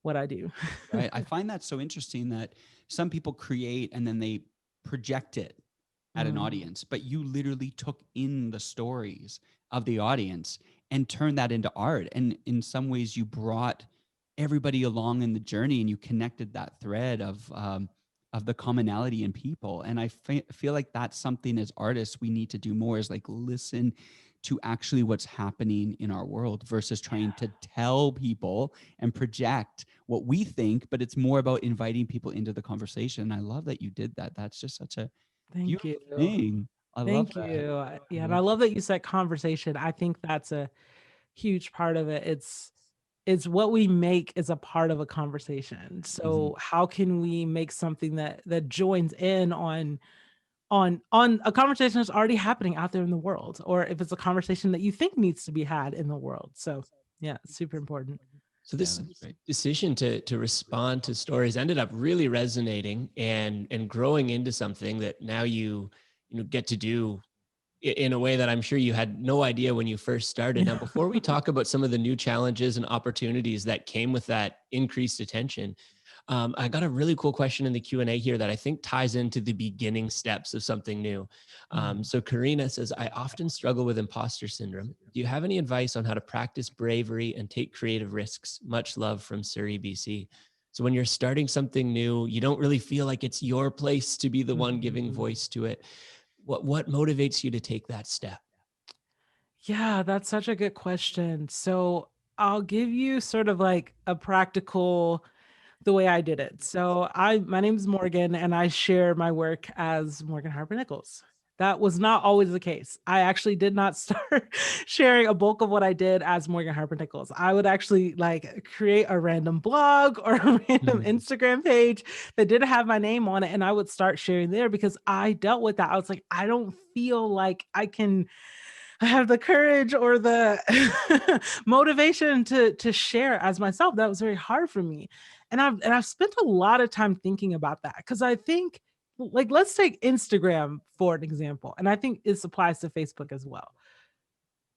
what I do. Right. I find that so interesting that some people create and then they project it at an audience, but you literally took in the stories of the audience and turned that into art. And in some ways you brought everybody along in the journey and you connected that thread of the commonality in people. And I feel like that's something as artists we need to do more, is like listen to actually what's happening in our world versus trying to tell people and project what we think, but it's more about inviting people into the conversation. I love that you did that. That's just such a Thank you. thing. I love that. Thank you. Yeah, and I love that you said conversation. I think that's a huge part of it. It's what we make is a part of a conversation. So how can we make something that joins in on a conversation that's already happening out there in the world, or if it's a conversation that you think needs to be had in the world. So yeah, it's super important. So this decision to respond to stories ended up really resonating and growing into something that now you get to do in a way that I'm sure you had no idea when you first started. Now, before we talk about some of the new challenges and opportunities that came with that increased attention, I got a really cool question in the Q&A here that I think ties into the beginning steps of something new. So Karina says, I often struggle with imposter syndrome. Do you have any advice on how to practice bravery and take creative risks? Much love from Surrey, BC. So when you're starting something new, you don't really feel like it's your place to be the one giving voice to it. What motivates you to take that step? Yeah, that's such a good question. So I'll give you sort of like a practical the way I did it. So my name is Morgan and I share my work as Morgan Harper Nichols. That was not always the case. I actually did not start sharing a bulk of what I did as Morgan Harper Nichols. I would actually like create a random blog or a random Instagram page that didn't have my name on it. And I would start sharing there because I dealt with that. I was like, I don't feel like I have the courage or the motivation to share as myself. That was very hard for me. And I've spent a lot of time thinking about that because I think, like, let's take Instagram for an example. And I think this applies to Facebook as well.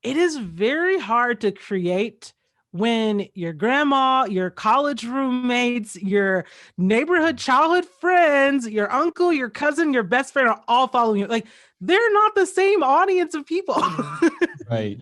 It is very hard to create when your grandma, your college roommates, your neighborhood childhood friends, your uncle, your cousin, your best friend are all following you. Like, they're not the same audience of people. Right.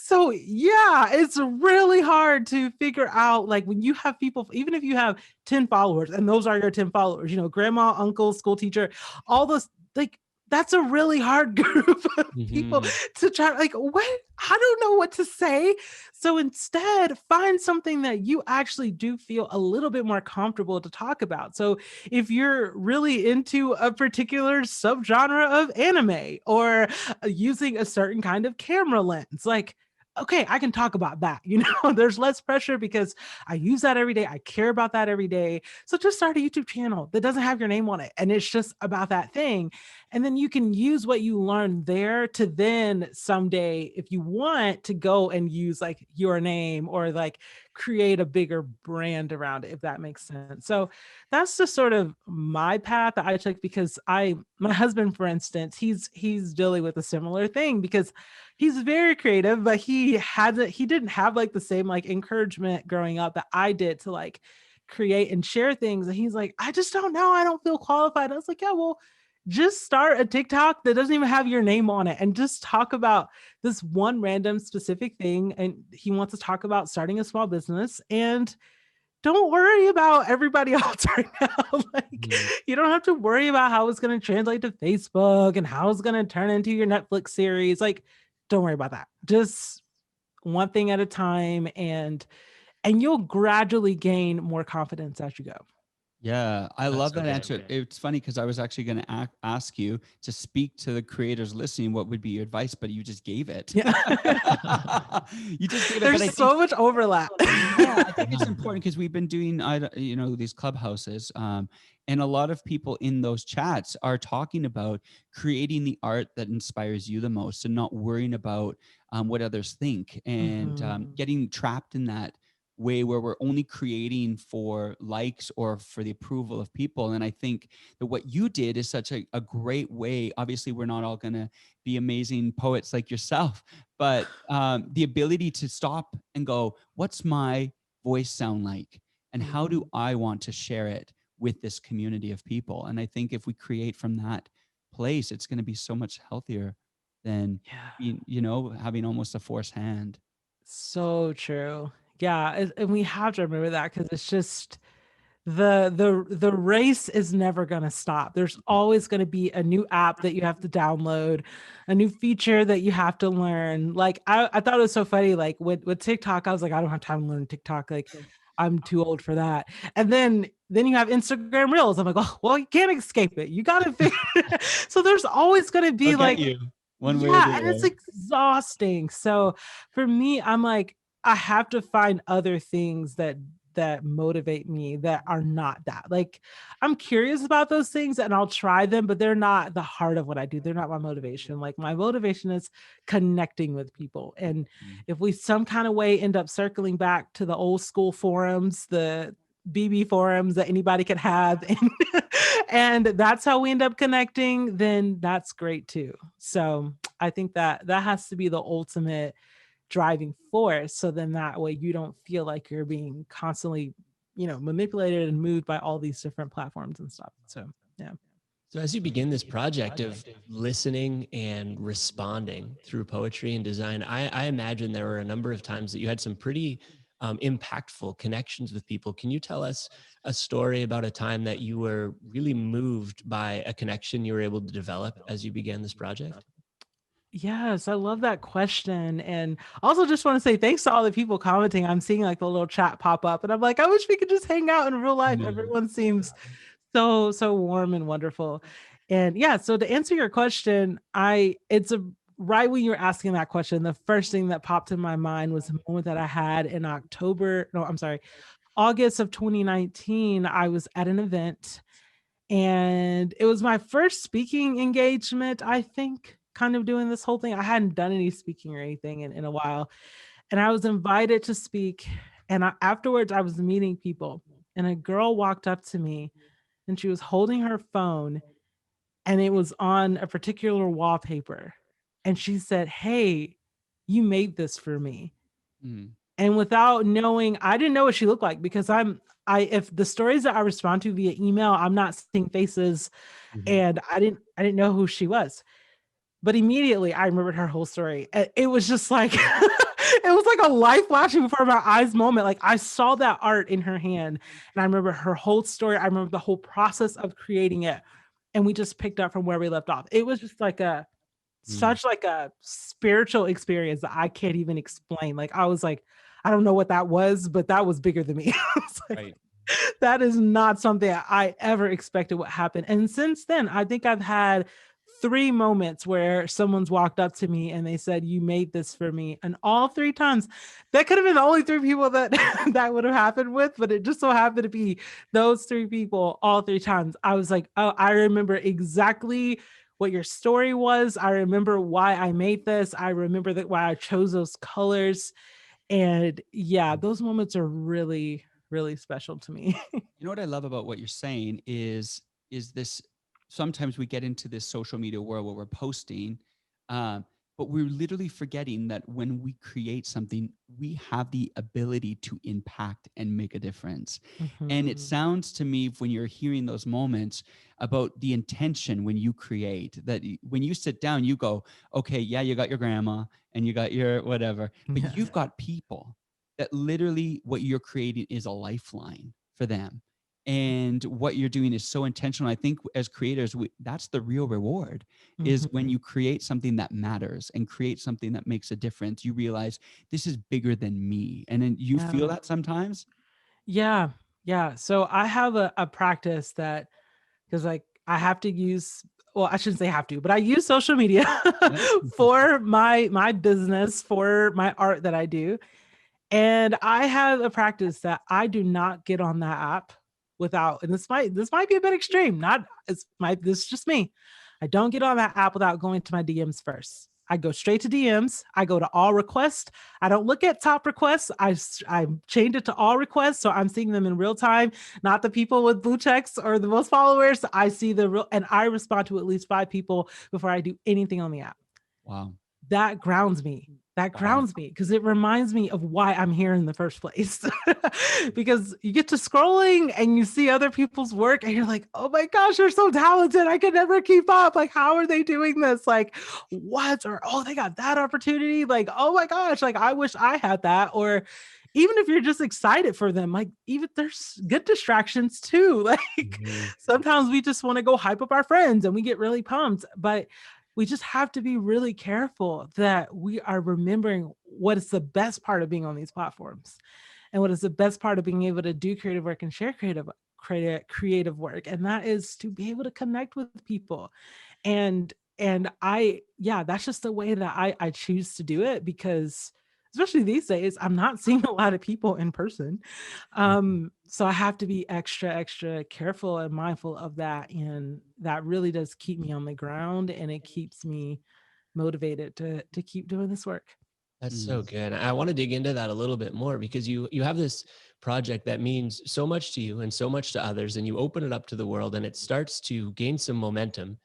So yeah, it's really hard to figure out, like, when you have people, even if you have 10 followers and those are your 10 followers, grandma, uncle, school teacher, all those, like, that's a really hard group of people to try. Like, what? I don't know what to say. So instead, find something that you actually do feel a little bit more comfortable to talk about. So if you're really into a particular subgenre of anime or using a certain kind of camera lens, like, okay, I can talk about that. There's less pressure because I use that every day. I care about that every day. So just start a YouTube channel that doesn't have your name on it. And it's just about that thing. And then you can use what you learned there to then someday, if you want, to go and use like your name or like create a bigger brand around it, if that makes sense. So that's just sort of my path that I took because my husband, for instance, he's dealing with a similar thing because he's very creative, but he didn't have like the same like encouragement growing up that I did to like create and share things. And he's like, I just don't know. I don't feel qualified. I was like, yeah, well, just start a TikTok that doesn't even have your name on it and just talk about this one random specific thing. And he wants to talk about starting a small business, and don't worry about everybody else right now. Like, you don't have to worry about how it's going to translate to Facebook and how it's going to turn into your Netflix series. Like, don't worry about that. Just one thing at a time, and you'll gradually gain more confidence as you go. Yeah, I love that so answer. good. It's funny because I was actually going to ask you to speak to the creators listening. What would be your advice? But you just gave it. Yeah. You just gave it. There's But I so think, much overlap. yeah, I think it's important because we've been doing, these clubhouses, and a lot of people in those chats are talking about creating the art that inspires you the most and not worrying about what others think, and Mhm. getting trapped in that way where we're only creating for likes or for the approval of people. And I think that what you did is such a great way. Obviously, we're not all going to be amazing poets like yourself, but the ability to stop and go, what's my voice sound like? And how do I want to share it with this community of people? And I think if we create from that place, it's going to be so much healthier than Yeah. having almost a forced hand. So true. Yeah, and we have to remember that, because it's just the race is never going to stop. There's always going to be a new app that you have to download, a new feature that you have to learn. Like, I thought it was so funny. Like with TikTok, I was like, I don't have time to learn TikTok. Like, I'm too old for that. And then you have Instagram Reels. I'm like, oh, well, you can't escape it. You got to figure. So there's always going to be They'll get like, you one way or yeah, the and it's other. exhausting. So for me, I'm like, I have to find other things that motivate me that are not that. Like, I'm curious about those things and I'll try them, but they're not the heart of what I do. They're not my motivation. Like, my motivation is connecting with people. And if we some kind of way end up circling back to the old school forums, the BB forums that anybody could have, and that's how we end up connecting, then that's great too. So I think that has to be the ultimate driving force. So then that way you don't feel like you're being constantly, manipulated and moved by all these different platforms and stuff. So yeah. So as you begin this project of listening and responding through poetry and design, I imagine there were a number of times that you had some pretty impactful connections with people. Can you tell us a story about a time that you were really moved by a connection you were able to develop as you began this project? Yes, I love that question. And also just want to say thanks to all the people commenting. I'm seeing like the little chat pop up, and I'm like, I wish we could just hang out in real life. Everyone seems so warm and wonderful. And yeah, so to answer your question, it's a right when you were asking that question, the first thing that popped in my mind was a moment that I had in August of 2019. I was at an event, and it was my first speaking engagement, I think, kind of doing this whole thing. I hadn't done any speaking or anything in a while. And I was invited to speak. And afterwards, I was meeting people. And a girl walked up to me, and she was holding her phone, and it was on a particular wallpaper. And she said, "Hey, you made this for me." Mm. And without knowing, I didn't know what she looked like, because if the stories that I respond to via email, I'm not seeing faces, and I didn't know who she was. But immediately I remembered her whole story. It was just like it was like a life flashing before my eyes moment. Like, I saw that art in her hand, and I remember her whole story. I remember the whole process of creating it. And we just picked up from where we left off. It was just like such like a spiritual experience that I can't even explain. Like, I was like, I don't know what that was, but that was bigger than me. I was like, Right. that is not something I ever expected would happen. And since then, I think I've had 3 moments where someone's walked up to me and they said, "You made this for me." And all 3 times, that could have been the only 3 people that that would have happened with, but it just so happened to be those 3 people all 3 times. I was like, oh, I remember exactly what your story was. I remember why I made this. I remember that why I chose those colors. And yeah, those moments are really, really special to me. You know what I love about what you're saying is this, sometimes we get into this social media world where we're posting, but but we're literally forgetting that when we create something, we have the ability to impact and make a difference. And it sounds to me, when you're hearing those moments, about the intention when you create, that when you sit down, you go, okay, yeah, you got your grandma and you got your whatever, but you've got people that literally what you're creating is a lifeline for them. And what you're doing is so intentional. I think as creators, that's the real reward, is when you create something that matters and create something that makes a difference. You realize this is bigger than me. And then you feel that sometimes. Yeah. Yeah. So I have a practice that, because like I have to use, well, I shouldn't say have to, but I use social media for my business, for my art that I do. And I have a practice that I do not get on that app without, and this might be a bit extreme. This is just me. I don't get on that app without going to my DMs first. I go straight to DMs. I go to all requests. I don't look at top requests. I change it to all requests, so I'm seeing them in real time. Not the people with blue checks or the most followers. I see the real, and I respond to at least 5 people before I do anything on the app. Wow. That grounds me. That grounds me because it reminds me of why I'm here in the first place. Because you get to scrolling and you see other people's work and you're like, oh my gosh, they're so talented. I could never keep up. Like, how are they doing this? Like, what? Or, oh, they got that opportunity. Like, oh my gosh, like I wish I had that. Or even if you're just excited for them, like even there's good distractions too. Like sometimes we just want to go hype up our friends and we get really pumped, but we just have to be really careful that we are remembering what is the best part of being on these platforms and what is the best part of being able to do creative work and share creative work. And that is to be able to connect with people. And that's just the way that I choose to do it, because especially these days, I'm not seeing a lot of people in person. So I have to be extra careful and mindful of that. And that really does keep me on the ground, and it keeps me motivated to keep doing this work. That's so good. I want to dig into that a little bit more, because you have this project that means so much to you and so much to others, and you open it up to the world and it starts to gain some momentum.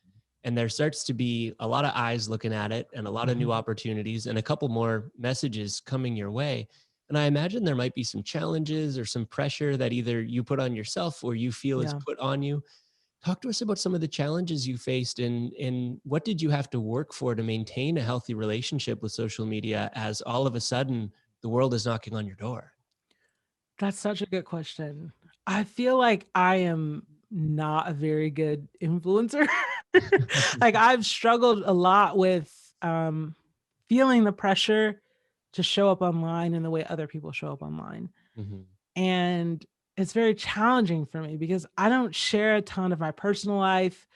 And there starts to be a lot of eyes looking at it and a lot of new opportunities and a couple more messages coming your way. And I imagine there might be some challenges or some pressure that either you put on yourself or you feel is put on you. Talk to us about some of the challenges you faced, and what did you have to work for to maintain a healthy relationship with social media as all of a sudden the world is knocking on your door? That's such a good question. I feel like I am not a very good influencer. Like I've struggled a lot with feeling the pressure to show up online in the way other people show up online. And it's very challenging for me because I don't share a ton of my personal life.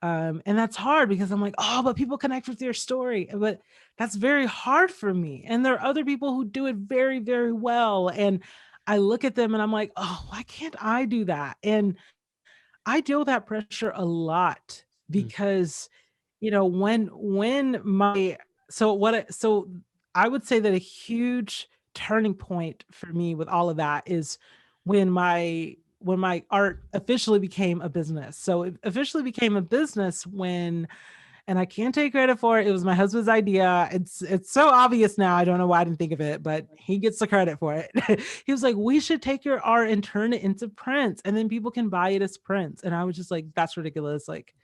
And that's hard because I'm like, oh, but people connect with your story. But that's very hard for me. And there are other people who do it very, very well. And I look at them and I'm like, oh, why can't I do that? And I deal with that pressure a lot because, when my, so I would say that a huge turning point for me with all of that is when my art officially became a business. So it officially became a business when, and I can't take credit for it. It was my husband's idea. It's so obvious now. I don't know why I didn't think of it, but he gets the credit for it. He was like, we should take your art and turn it into prints, and then people can buy it as prints. And I was just like, that's ridiculous. Like,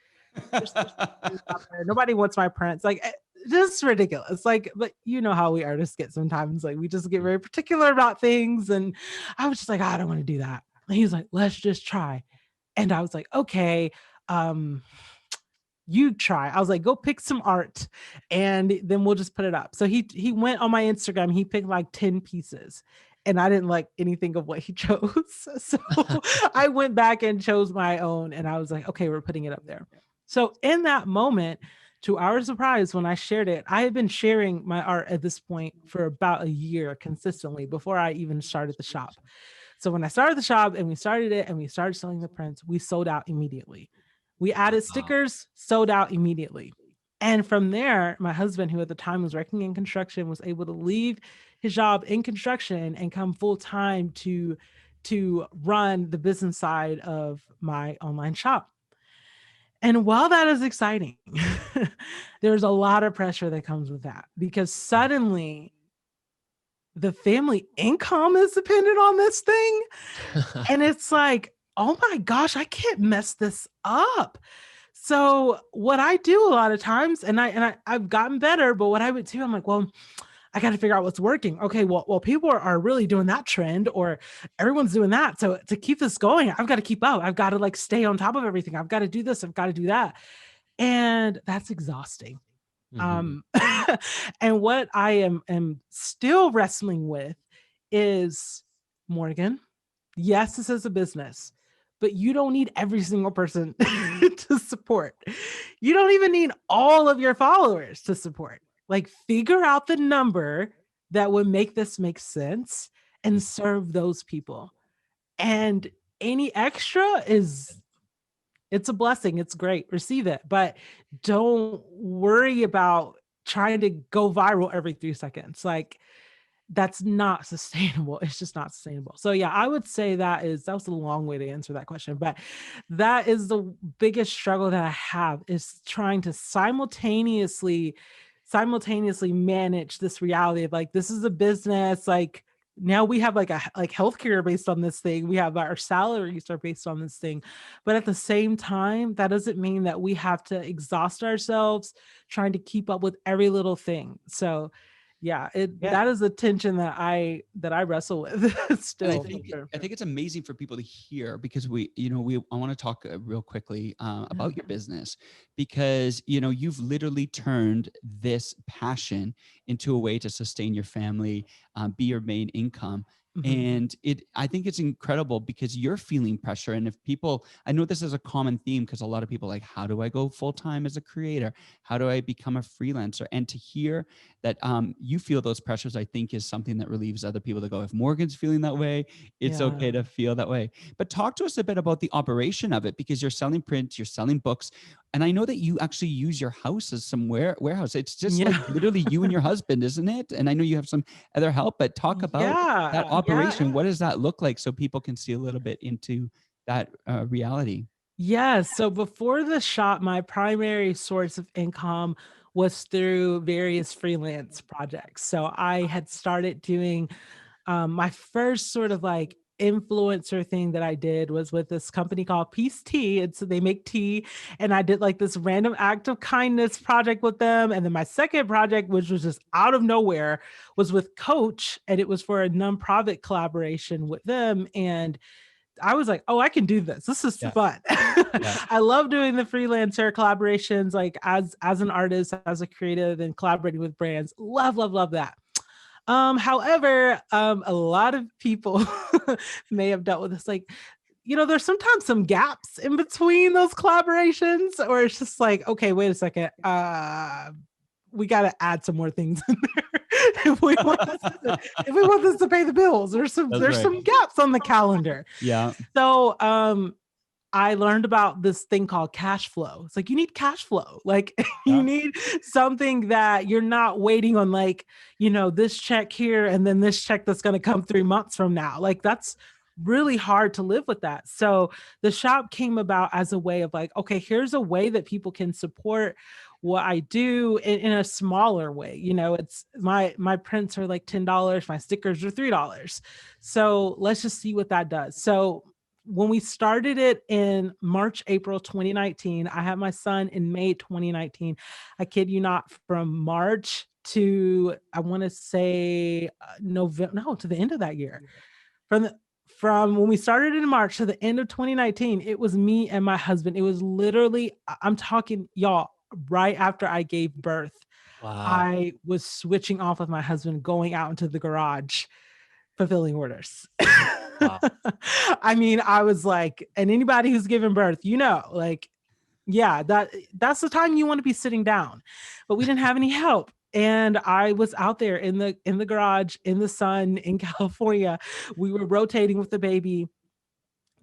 nobody wants my prints. Like, just ridiculous. Like, but you know how we artists get sometimes. Like, we just get very particular about things. And I was just like, I don't want to do that. And he was like, let's just try. And I was like, okay. You try. I was like, go pick some art and then we'll just put it up. So he went on my Instagram, he picked like 10 pieces and I didn't like anything of what he chose. So I went back and chose my own and I was like, okay, we're putting it up there. So in that moment, to our surprise, when I shared it, I had been sharing my art at this point for about a year consistently before I even started the shop. So when I started the shop and we started it and we started selling the prints, we sold out immediately. We added stickers, sold out immediately. And from there, my husband, who at the time was working in construction, was able to leave his job in construction and come full time to run the business side of my online shop. And while that is exciting, there's a lot of pressure that comes with that, because suddenly the family income is dependent on this thing. And it's like, oh my gosh, I can't mess this up. So what I do a lot of times, and I've gotten better, but what I would do, I'm like, well, I got to figure out what's working. Okay, well, people are really doing that trend, or everyone's doing that. So to keep this going, I've got to keep up. I've got to like stay on top of everything. I've got to do this. I've got to do that. And that's exhausting. Mhm. And what I am still wrestling with is, Morgan, yes, this is a business, but you don't need every single person to support. You don't even need all of your followers to support. Like, figure out the number that would make this make sense and serve those people. And any extra is, it's a blessing. It's great. Receive it. But don't worry about trying to go viral every 3 seconds. Like, that's not sustainable. It's just not sustainable. So yeah, I would say that was a long way to answer that question, but that is the biggest struggle that I have, is trying to simultaneously manage this reality of like, this is a business. Like, now we have like healthcare based on this thing. We have our salaries are based on this thing. But at the same time, that doesn't mean that we have to exhaust ourselves trying to keep up with every little thing. So yeah, Yeah. that is a tension that I wrestle with And still. For sure. I think it's amazing for people to hear, because I want to talk real quickly about your business, because you've literally turned this passion into a way to sustain your family, be your main income. Mhm. And I think it's incredible because you're feeling pressure. And if people, I know this is a common theme, because a lot of people are like, how do I go full time as a creator? How do I become a freelancer? And to hear that you feel those pressures, I think is something that relieves other people to go, if Morgan's feeling that way, it's Yeah. okay to feel that way. But talk to us a bit about the operation of it, because you're selling prints, you're selling books. And I know that you actually use your house as some warehouse. It's just like Yeah. literally you and your husband, isn't it? And I know you have some other help, but talk about Yeah. that operation. What does that look like, so people can see a little bit into that reality? Yeah. So before the shop, my primary source of income was through various freelance projects. So I had started doing my first sort of like influencer thing that I did was with this company called Peace Tea. They make tea, and I did like this random act of kindness project with them. And then my second project, which was just out of nowhere, was with Coach, and it was for a nonprofit collaboration with them. And I was like, oh, I can do this. This is Yeah. fun. Yeah. I love doing the freelancer collaborations, like as an artist, as a creative, and collaborating with brands. Love that. However, a lot of people may have dealt with this. Like, there's sometimes some gaps in between those collaborations, or it's just like, okay, wait a second. We got to add some more things in there if we want this to pay the bills. There's Right. some gaps on the calendar. Yeah. So, I learned about this thing called cash flow. It's like, you need cash flow. Like, you Yeah. need something that you're not waiting on, like, this check here and then this check that's going to come 3 months from now. Like, that's really hard to live with that. So the shop came about as a way of like, okay, here's a way that people can support what I do in a smaller way. It's my prints are like $10, my stickers are $3. So let's just see what that does. So when we started it in March, April 2019, I had my son in May 2019. I kid you not, from March to, I want to say November, no, to the end of that year. From when we started in March to the end of 2019, it was me and my husband. It was literally, I'm talking, y'all, right after I gave birth, Wow. I was switching off with my husband, going out into the garage, fulfilling orders. Wow. I mean, I was like, and anybody who's given birth, like, yeah, that's the time you want to be sitting down. But we didn't have any help. And I was out there in the garage, in the sun, in California. We were rotating with the baby,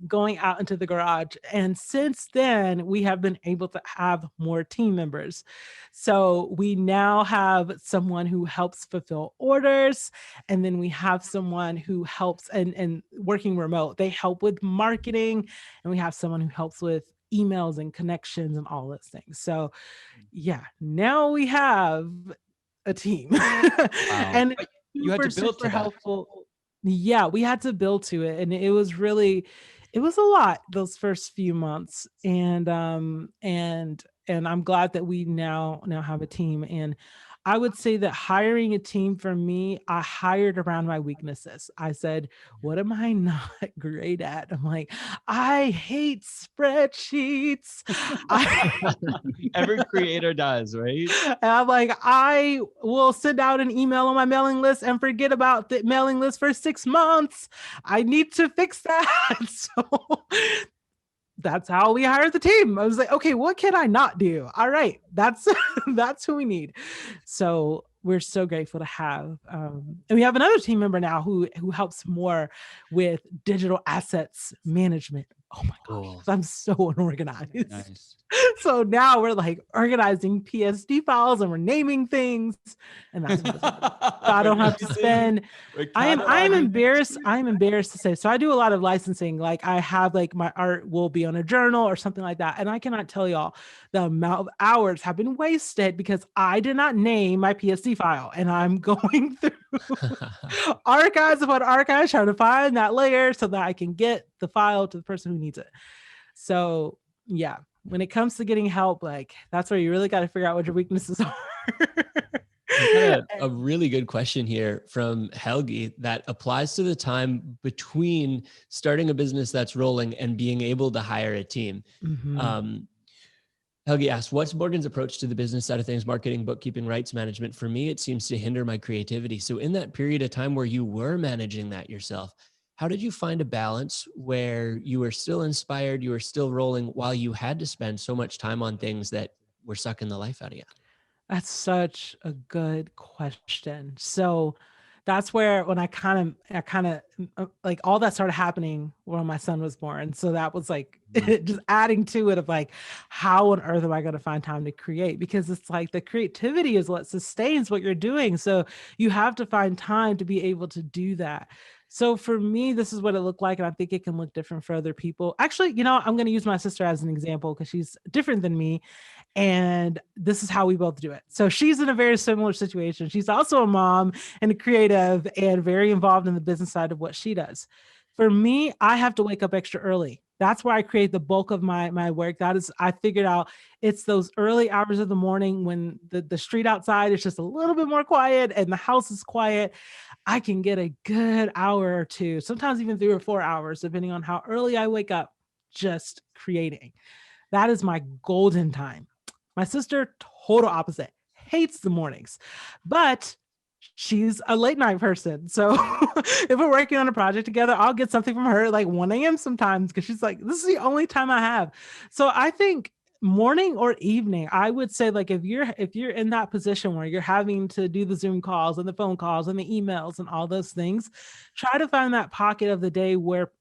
going out into the garage. And since then, we have been able to have more team members. So we now have someone who helps fulfill orders. And then we have someone who helps and working remote. They help with marketing. And we have someone who helps with emails and connections and all those things. So yeah, now we have a team. And You had to build to that. helpful. Yeah, we had to build to it. And it was a lot those first few months. And I'm glad that we now have a team. And I would say that hiring a team for me, I hired around my weaknesses. I said, what am I not great at? I'm like, I hate spreadsheets. Every creator does, right? And I'm like, I will send out an email on my mailing list and forget about the mailing list for 6 months. I need to fix that. So that's how we hired the team. I was like, okay, what can I not do? All right, that's who we need. So we're so grateful to have, and we have another team member now who helps more with digital assets management. Oh my gosh, I'm so unorganized. Nice. So now we're like organizing PSD files and we're naming things, and that's what I don't have to spend. I'm embarrassed. I'm embarrassed to say. So I do a lot of licensing. Like I have like my art will be on a journal or something like that, and I cannot tell y'all the amount of hours have been wasted because I did not name my PSD file, and I'm going through archives upon archives trying to find that layer so that I can get the file to the person who needs it. So yeah, when it comes to getting help, like that's where you really got to figure out what your weaknesses are. A really good question here from Helgi that applies to the time between starting a business that's rolling and being able to hire a team. Mm-hmm. Helgi asked, what's Morgan's approach to the business side of things, marketing, bookkeeping, rights management? For me, it seems to hinder my creativity. So in that period of time where you were managing that yourself, how did you find a balance where you were still inspired, you were still rolling while you had to spend so much time on things that were sucking the life out of you? That's such a good question. So that's where when I kind of like all that started happening when my son was born. So that was like just adding to it of like, how on earth am I going to find time to create? Because it's like the creativity is what sustains what you're doing. So you have to find time to be able to do that. So for me, this is what it looked like. And I think it can look different for other people. Actually, I'm going to use my sister as an example because she's different than me. And this is how we both do it. So she's in a very similar situation. She's also a mom and a creative and very involved in the business side of what she does. For me, I have to wake up extra early. That's where I create the bulk of my work. That is, I figured out it's those early hours of the morning when the street outside is just a little bit more quiet and the house is quiet. I can get a good hour or two, sometimes even 3 or 4 hours, depending on how early I wake up, just creating. That is my golden time. My sister, total opposite, hates the mornings, but she's a late night person. So if we're working on a project together, I'll get something from her at like 1 a.m. sometimes because she's like, this is the only time I have. So I think morning or evening, I would say like if you're in that position where you're having to do the Zoom calls and the phone calls and the emails and all those things, try to find that pocket of the day where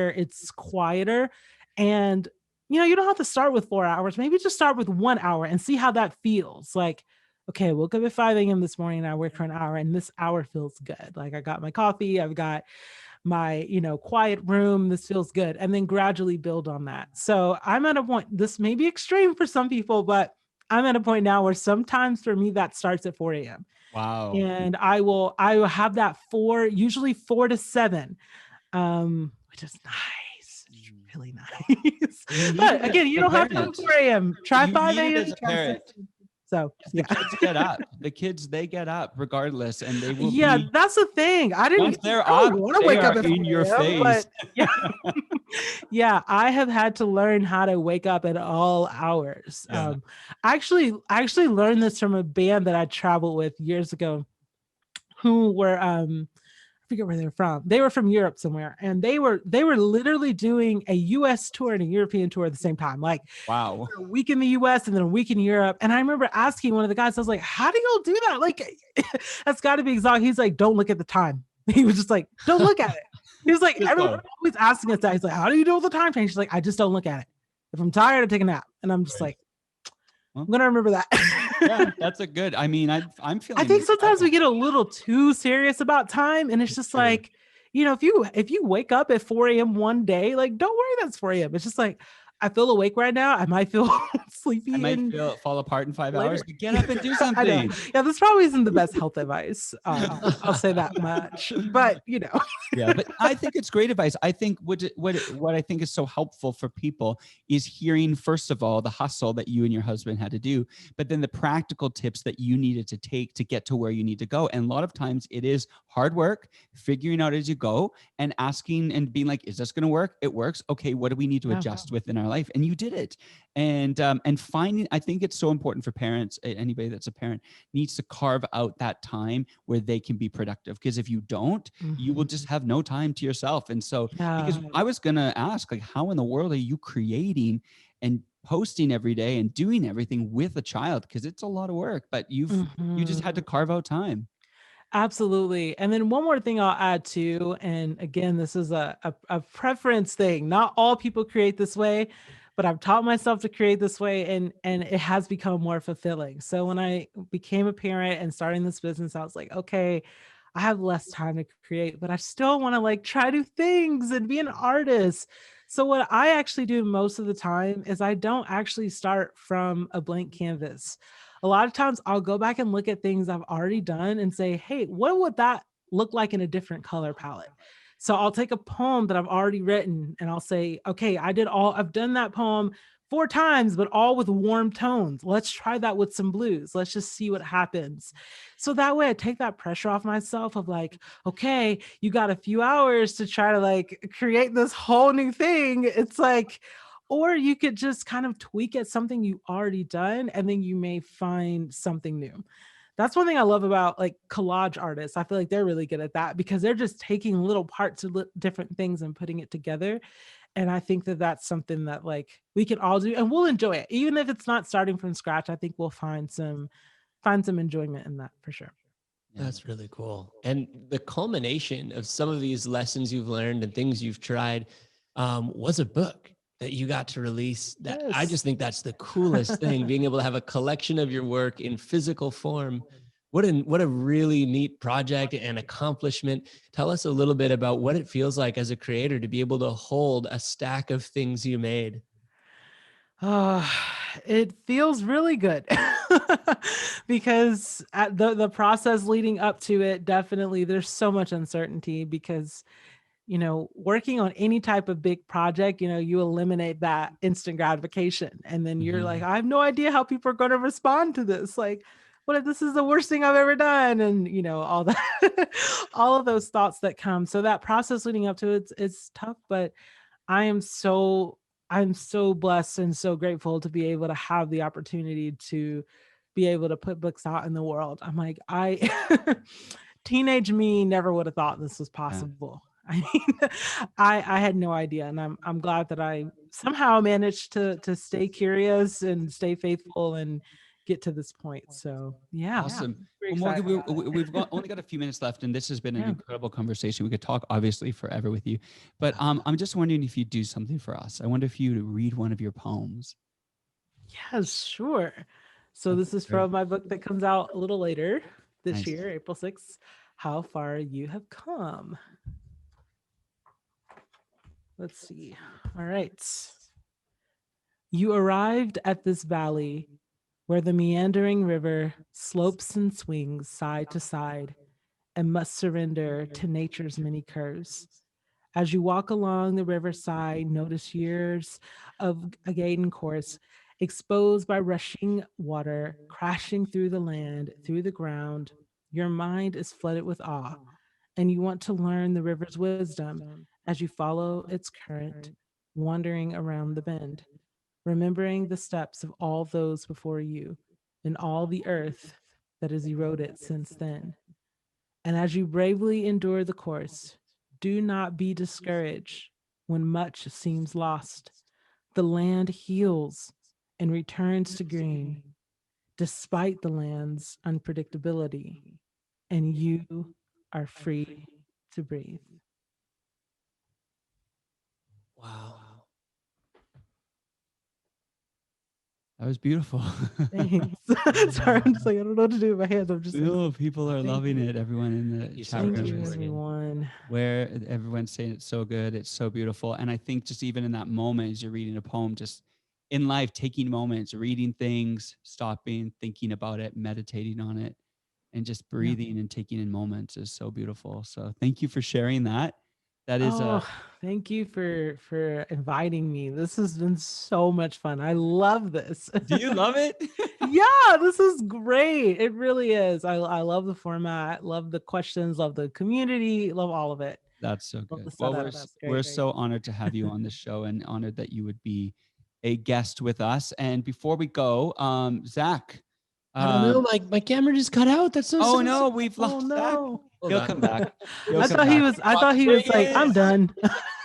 it's quieter. And you don't have to start with 4 hours. Maybe just start with 1 hour and see how that feels. Like, okay, I woke up at 5 a.m. this morning and I worked for an hour and this hour feels good. Like I got my coffee, I've got my, quiet room. This feels good. And then gradually build on that. So I'm at a point, this may be extreme for some people, but I'm at a point now where sometimes for me that starts at 4 a.m. Wow. And I will have that usually 4 to 7, which is nice. Really nice. But again, you don't have to do 4 a.m. Try 5 a.m. So the kids get up. The kids, they get up regardless, and they will. Yeah, that's the thing. I want to wake up in your face. Yeah. Yeah, I have had to learn how to wake up at all hours. Yeah. I actually learned this from a band that I traveled with years ago, who were I forget where they're from. They were from Europe somewhere, and they were literally doing a U.S. tour and a European tour at the same time. Like, wow, a week in the U.S. and then a week in Europe. And I remember asking one of the guys, I was like, "How do y'all do that? Like, that's got to be exhausting." He's like, "Don't look at the time." He was just like, "Don't look at it." He was like, everyone always asking us that. He's like, "How do you do with the time change?" She's like, "I just don't look at it. If I'm tired, I take a nap." And I'm just like, I'm gonna remember that. Yeah, that's a good. I mean, I'm feeling. I think sometimes we get a little too serious about time, and it's just like, if you wake up at 4 a.m. one day, like, don't worry that's 4 a.m. It's just like, I feel awake right now. I might feel sleepy. I might fall apart in 5 hours, later. but get up and do I know. something. Yeah, this probably isn't the best health advice. I'll say that much. But Yeah, but I think it's great advice. I think what I think is so helpful for people is hearing, first of all, the hustle that you and your husband had to do, but then the practical tips that you needed to take to get to where you need to go. And a lot of times it is hard work, figuring out as you go and asking and being like, is this going to work? It works. Okay, what do we need to adjust within our life? And you did it. And finding, I think it's so important for parents, anybody that's a parent needs to carve out that time where they can be productive. Because if you don't, you will just have no time to yourself. And so, because I was going to ask, like, how in the world are you creating and posting every day and doing everything with a child? Because it's a lot of work, but you just had to carve out time. Absolutely. And then one more thing I'll add too, and again, this is a preference thing. Not all people create this way, but I've taught myself to create this way, and it has become more fulfilling. So when I became a parent and starting this business, I was like, okay, I have less time to create, but I still want to like try new things and be an artist. So what I actually do most of the time is I don't actually start from a blank canvas. A lot of times I'll go back and look at things I've already done and say, hey, what would that look like in a different color palette? So I'll take a poem that I've already written and I'll say, okay, I've done that poem 4 times, but all with warm tones. Let's try that with some blues. Let's just see what happens. So that way I take that pressure off myself of like, okay, you got a few hours to try to like create this whole new thing. It's like, or you could just kind of tweak at something you already done, and then you may find something new. That's one thing I love about like collage artists. I feel like they're really good at that because they're just taking little parts of different things and putting it together. And I think that that's something that like we can all do and we'll enjoy it. Even if it's not starting from scratch, I think we'll find some enjoyment in that for sure. That's really cool. And the culmination of some of these lessons you've learned and things you've tried was a book that you got to release. That I just think that's the coolest thing, being able to have a collection of your work in physical form. What a really neat project and accomplishment. Tell us a little bit about what it feels like as a creator to be able to hold a stack of things you made. It feels really good because at the process leading up to it, definitely there's so much uncertainty because working on any type of big project, you eliminate that instant gratification. And then you're like, I have no idea how people are going to respond to this. Like, what if this is the worst thing I've ever done? And, all that, all of those thoughts that come. So that process leading up to it's tough, but I am so, I'm so blessed and so grateful to be able to have the opportunity to be able to put books out in the world. I'm like, teenage me never would have thought this was possible. I mean, I had no idea, and I'm glad that I somehow managed to stay curious and stay faithful and get to this point. So yeah, awesome. Very Well, Morgan, excited. we've only got a few minutes left, and this has been an Yeah. incredible conversation. We could talk obviously forever with you, but I'm just wondering if you'd do something for us. I wonder if you would read one of your poems. Yes, sure. So That'd this be is great. from my book that comes out a little later this Nice. year, April 6th. How far you have come. Let's see. All right. You arrived at this valley where the meandering river slopes and swings side to side and must surrender to nature's many curves. As you walk along the riverside, notice years of a gaiden course exposed by rushing water, crashing through the land, through the ground. Your mind is flooded with awe, and you want to learn the river's wisdom as you follow its current, wandering around the bend, remembering the steps of all those before you and all the earth that has eroded since then. And as you bravely endure the course, do not be discouraged when much seems lost. The land heals and returns to green despite the land's unpredictability, and you are free to breathe. Wow. That was beautiful. Thanks. Sorry, I'm just like, I don't know what to do with my hands. I'm just like, No, people are thank loving you. it. Everyone in the you chat so room much, Thank you, is Morgan. everyone. where everyone's saying it's so good. It's so beautiful. And I think just even in that moment, as you're reading a poem, just in life, taking moments, reading things, stopping, thinking about it, meditating on it, and just breathing and taking in moments is so beautiful. So thank you for sharing that. That is Oh, thank you for inviting me. This has been so much fun. I love this. do you love it? Yeah, this is great. It really is. I love the format, love the questions, love the community, love all of it. That's so Love good. the Well, setup. That's we're great. so honored to have you on the show and honored that you would be a guest with us. And before we go, Zach. I don't know. My camera just cut out. That's so Oh sad. no, we've Oh lost Zach. no. Hold He'll on. come back. He'll I come thought he back. was like, I'm done.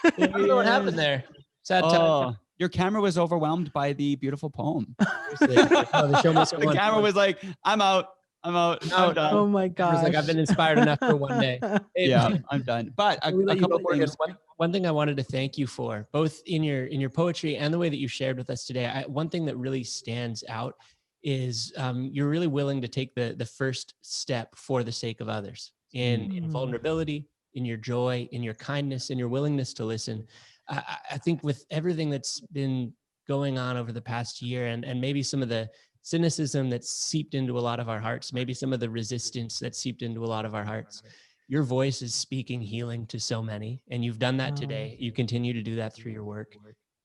I don't know what happened there. Sad time. Oh, your camera was overwhelmed by the beautiful poem. Seriously. Oh, the show must go The on. camera was like, I'm out. I'm out. done. Oh my Camera's gosh. like, I've been inspired enough for one day. Yeah, I'm done. But a Before we let you couple go, of Morgan, things. one thing I wanted to thank you for, both in your poetry and the way that you shared with us today. One thing that really stands out is you're really willing to take the first step for the sake of others in vulnerability, in your joy, in your kindness, in your willingness to listen. I think with everything that's been going on over the past year and maybe some of the cynicism that's seeped into a lot of our hearts, maybe some of the resistance that seeped into a lot of our hearts, your voice is speaking healing to so many, and you've done that today. You continue to do that through your work.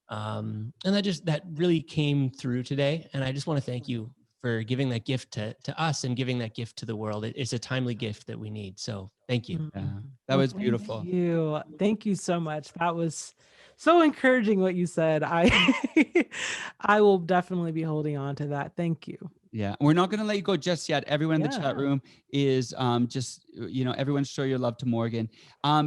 And that really came through today. And I just want to thank you for giving that gift to us and giving that gift to the world. It's a timely gift that we need. So thank you. Yeah, that was beautiful. Thank you so much. That was so encouraging what you said. I will definitely be holding on to that. Thank you. Yeah, we're not going to let you go just yet. Everyone in the Yeah. chat room is just, everyone show your love to Morgan.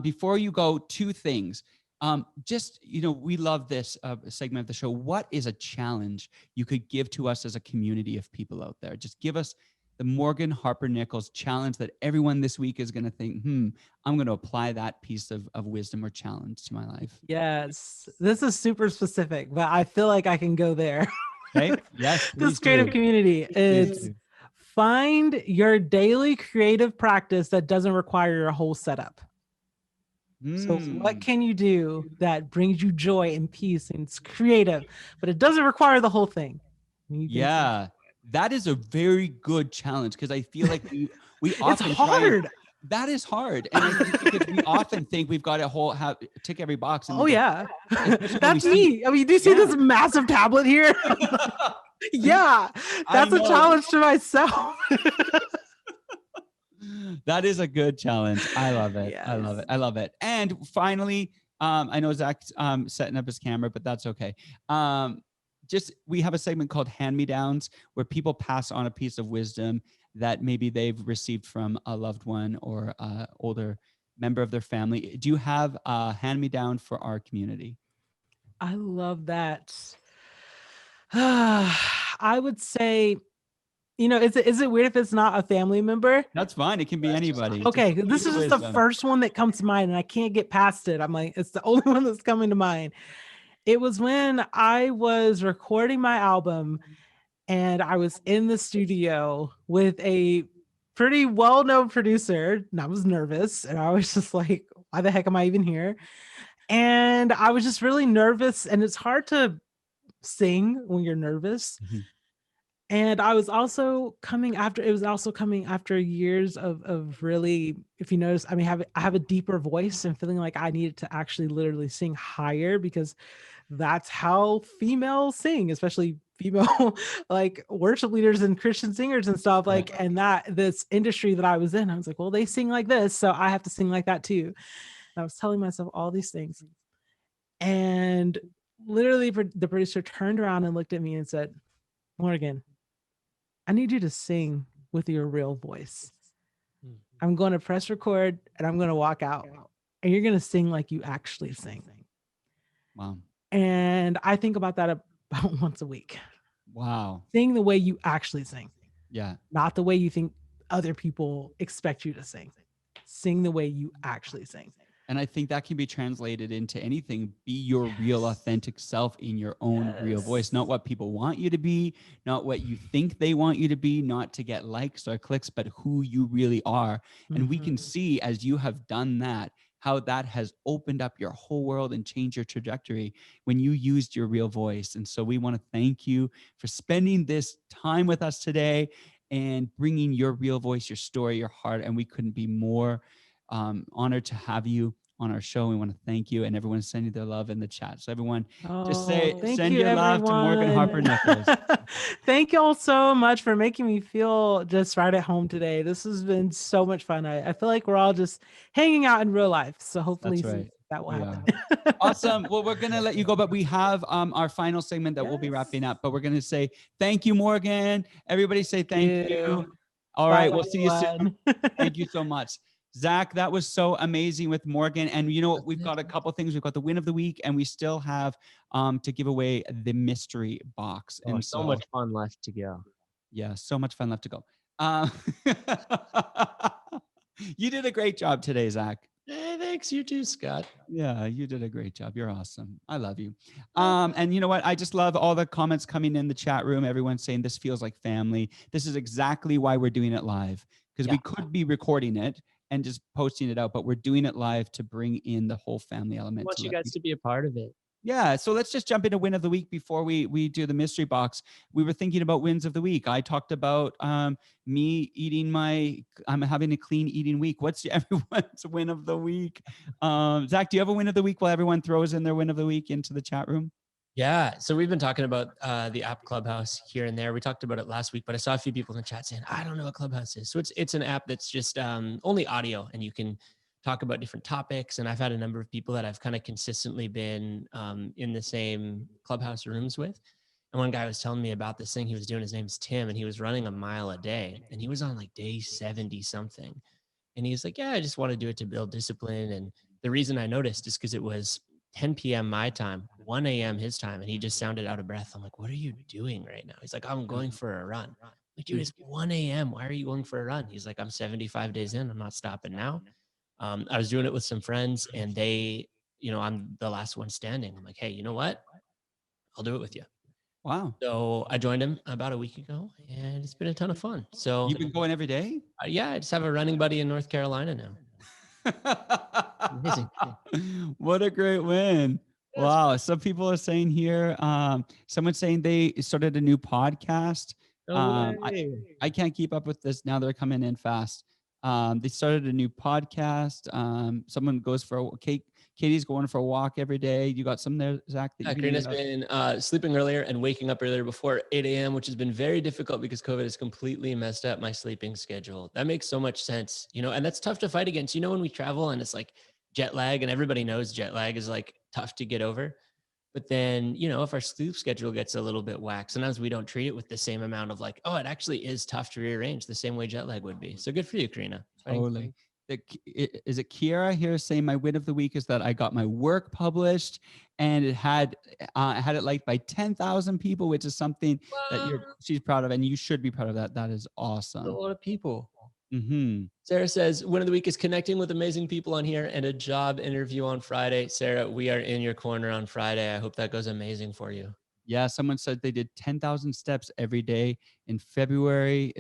Before you go, two things. We love this segment of the show. What is a challenge you could give to us as a community of people out there? Just give us the Morgan Harper Nichols challenge that everyone this week is going to think, I'm going to apply that piece of wisdom or challenge to my life. Yes, this is super specific, but I feel like I can go there. Okay. Yes. This creative community is find your daily creative practice that doesn't require your whole setup. So what can you do that brings you joy and peace and it's creative, but it doesn't require the whole thing? Yeah, that is a very good challenge because I feel like we often it's hard. That is hard, and I think because we often think we've got to tick every box. And yeah, that's me. I mean, do you see this massive tablet here? Yeah, that's a challenge to myself. That is a good challenge. I love it. Yes. I love it. I love it. And finally, I know Zach's setting up his camera, but that's okay. We have a segment called Hand-Me-Downs where people pass on a piece of wisdom that maybe they've received from a loved one or older member of their family. Do you have a hand-me-down for our community? I love that. I would say, is it weird if it's not a family member? That's fine. It can be anybody. Okay, this is just the first one that comes to mind and I can't get past it. I'm like, it's the only one that's coming to mind. It was when I was recording my album and I was in the studio with a pretty well-known producer, and I was nervous and I was just like, why the heck am I even here? And I was just really nervous, and it's hard to sing when you're nervous. And I was also coming after years of really, if you notice, I mean, I have a deeper voice and feeling like I needed to actually literally sing higher because that's how females sing, especially female like worship leaders and Christian singers and stuff like, and that this industry that I was in, I was like, well, they sing like this, so I have to sing like that too. And I was telling myself all these things. And literally the producer turned around and looked at me and said, Morgan, I need you to sing with your real voice. I'm going to press record and I'm going to walk out and you're going to sing like you actually sing. Wow. And I think about that about once a week. Wow. Sing the way you actually sing. Yeah. Not the way you think other people expect you to sing. Sing the way you actually sing. And I think that can be translated into anything. Be your real, authentic self in your own real voice, not what people want you to be, not what you think they want you to be, not to get likes or clicks, but who you really are. And we can see, as you have done that, how that has opened up your whole world and changed your trajectory when you used your real voice. And so we want to thank you for spending this time with us today and bringing your real voice, your story, your heart. And we couldn't be more honored to have you on our show. We want to thank you, and everyone's sending their love in the chat. So everyone, just send your love to Morgan Harper Nichols. Thank you all so much for making me feel just right at home today. This has been so much fun. I feel like we're all just hanging out in real life. So hopefully that will happen. Awesome. Well, we're going to let you go, but we have our final segment that we'll be wrapping up, but we're going to say thank you, Morgan. Everybody say thank you. All right. We'll see you soon. Thank you so much. Zach, that was so amazing with Morgan. And you know what? We've got a couple things. We've got the win of the week, and we still have to give away the mystery box. And so much fun left to go. Yeah, so much fun left to go. You did a great job today, Zach. Hey, thanks. You too, Scott. Yeah, you did a great job. You're awesome. I love you. And you know what? I just love all the comments coming in the chat room. Everyone's saying this feels like family. This is exactly why we're doing it live, because we could be recording it and just posting it out, but we're doing it live to bring in the whole family element. I want you guys to be a part of it. Yeah, so let's just jump into win of the week before we do the mystery box. We were thinking about wins of the week. I talked about me eating I'm having a clean eating week. What's everyone's win of the week? Zach, do you have a win of the week while everyone throws in their win of the week into the chat room? Yeah, so we've been talking about the app Clubhouse here and there. We talked about it last week, but I saw a few people in the chat saying, I don't know what Clubhouse is. So it's an app that's just only audio, and you can talk about different topics. And I've had a number of people that I've kind of consistently been in the same Clubhouse rooms with. And one guy was telling me about this thing he was doing. His name's Tim, and he was running a mile a day, and he was on like day 70 something. And he's like, yeah, I just want to do it to build discipline. And the reason I noticed is because it was 10 p.m. my time, 1 a.m. his time, and he just sounded out of breath. I'm like, what are you doing right now? He's like, I'm going for a run. I'm like, dude, it's 1 a.m. Why are you going for a run? He's like, I'm 75 days in. I'm not stopping now. I was doing it with some friends, and they, I'm the last one standing. I'm like, hey, you know what? I'll do it with you. Wow. So I joined him about a week ago, and it's been a ton of fun. So you've been going every day? Yeah, I just have a running buddy in North Carolina now. Amazing. What a great win. Wow. Some people are saying here, someone's saying they started a new podcast. I can't keep up with this now. They're coming in fast. They started a new podcast. Someone goes for a Katie's going for a walk every day. You got some there, Zach? Karina's been sleeping earlier and waking up earlier before 8 a.m., which has been very difficult because COVID has completely messed up my sleeping schedule. That makes so much sense, and that's tough to fight against. When we travel and it's like jet lag, and everybody knows jet lag is like tough to get over. But then, if our sleep schedule gets a little bit whack, sometimes we don't treat it with the same amount of like, oh, it actually is tough to rearrange the same way jet lag would be. So good for you, Karina. Totally. Is it Kiera here saying my win of the week is that I got my work published, and it had it liked by 10,000 people, which is something that she's proud of, and you should be proud of that. That is awesome. A lot of people. Mm-hmm. Sarah says, win of the week is connecting with amazing people on here and a job interview on Friday. Sarah, we are in your corner on Friday. I hope that goes amazing for you. Yeah, someone said they did 10,000 steps every day in February.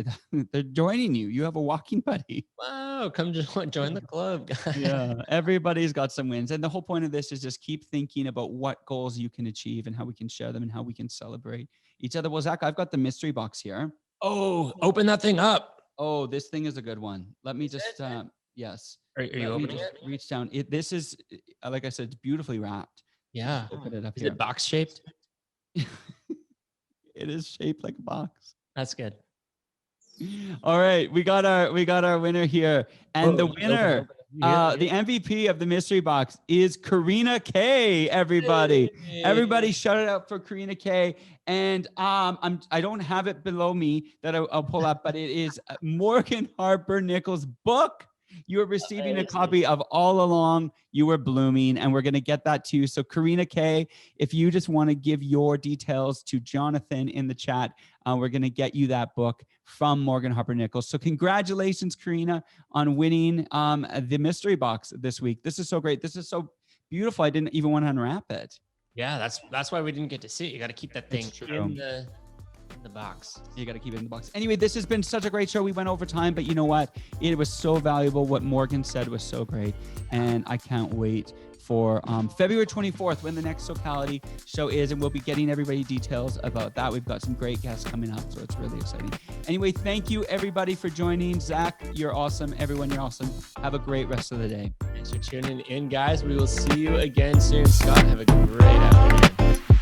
They're joining you. You have a walking buddy. Wow, come join the club, guys. Yeah, everybody's got some wins. And the whole point of this is just keep thinking about what goals you can achieve and how we can share them and how we can celebrate each other. Well, Zach, I've got the mystery box here. Oh, open that thing up. Oh, this thing is a good one. Let me just, yes. Are you opening it? Reach down. This is, like I said, it's beautifully wrapped. Yeah. Open it up Is here. it box shaped? It is shaped like a box. That's good. All right, we got our winner here, and the winner, the MVP of the mystery box is Karina K. Everybody shout it out for Karina K. And I don't have it below me that I'll pull up, but it is Morgan Harper Nichols' book. You are receiving a copy of All Along You Were Blooming, and we're going to get that to you. So Karina K, if you just want to give your details to Jonathan in the chat, we're going to get you that book from Morgan Harper Nichols. So congratulations, Karina, on winning the mystery box this week. This is so great. This is so beautiful. I didn't even want to unwrap it. Yeah, that's why we didn't get to see it. You got to keep that thing in the box. You got to keep it in the box. Anyway, this has been such a great show. We went over time, but you know what? It was so valuable. What Morgan said was so great. And I can't wait for February 24th when the next Socality show is, and we'll be getting everybody details about that. We've got some great guests coming up, so it's really exciting. Anyway, thank you everybody for joining. Zach, you're awesome. Everyone, you're awesome. Have a great rest of the day. Thanks for tuning in, guys. We will see you again soon. Scott, have a great afternoon.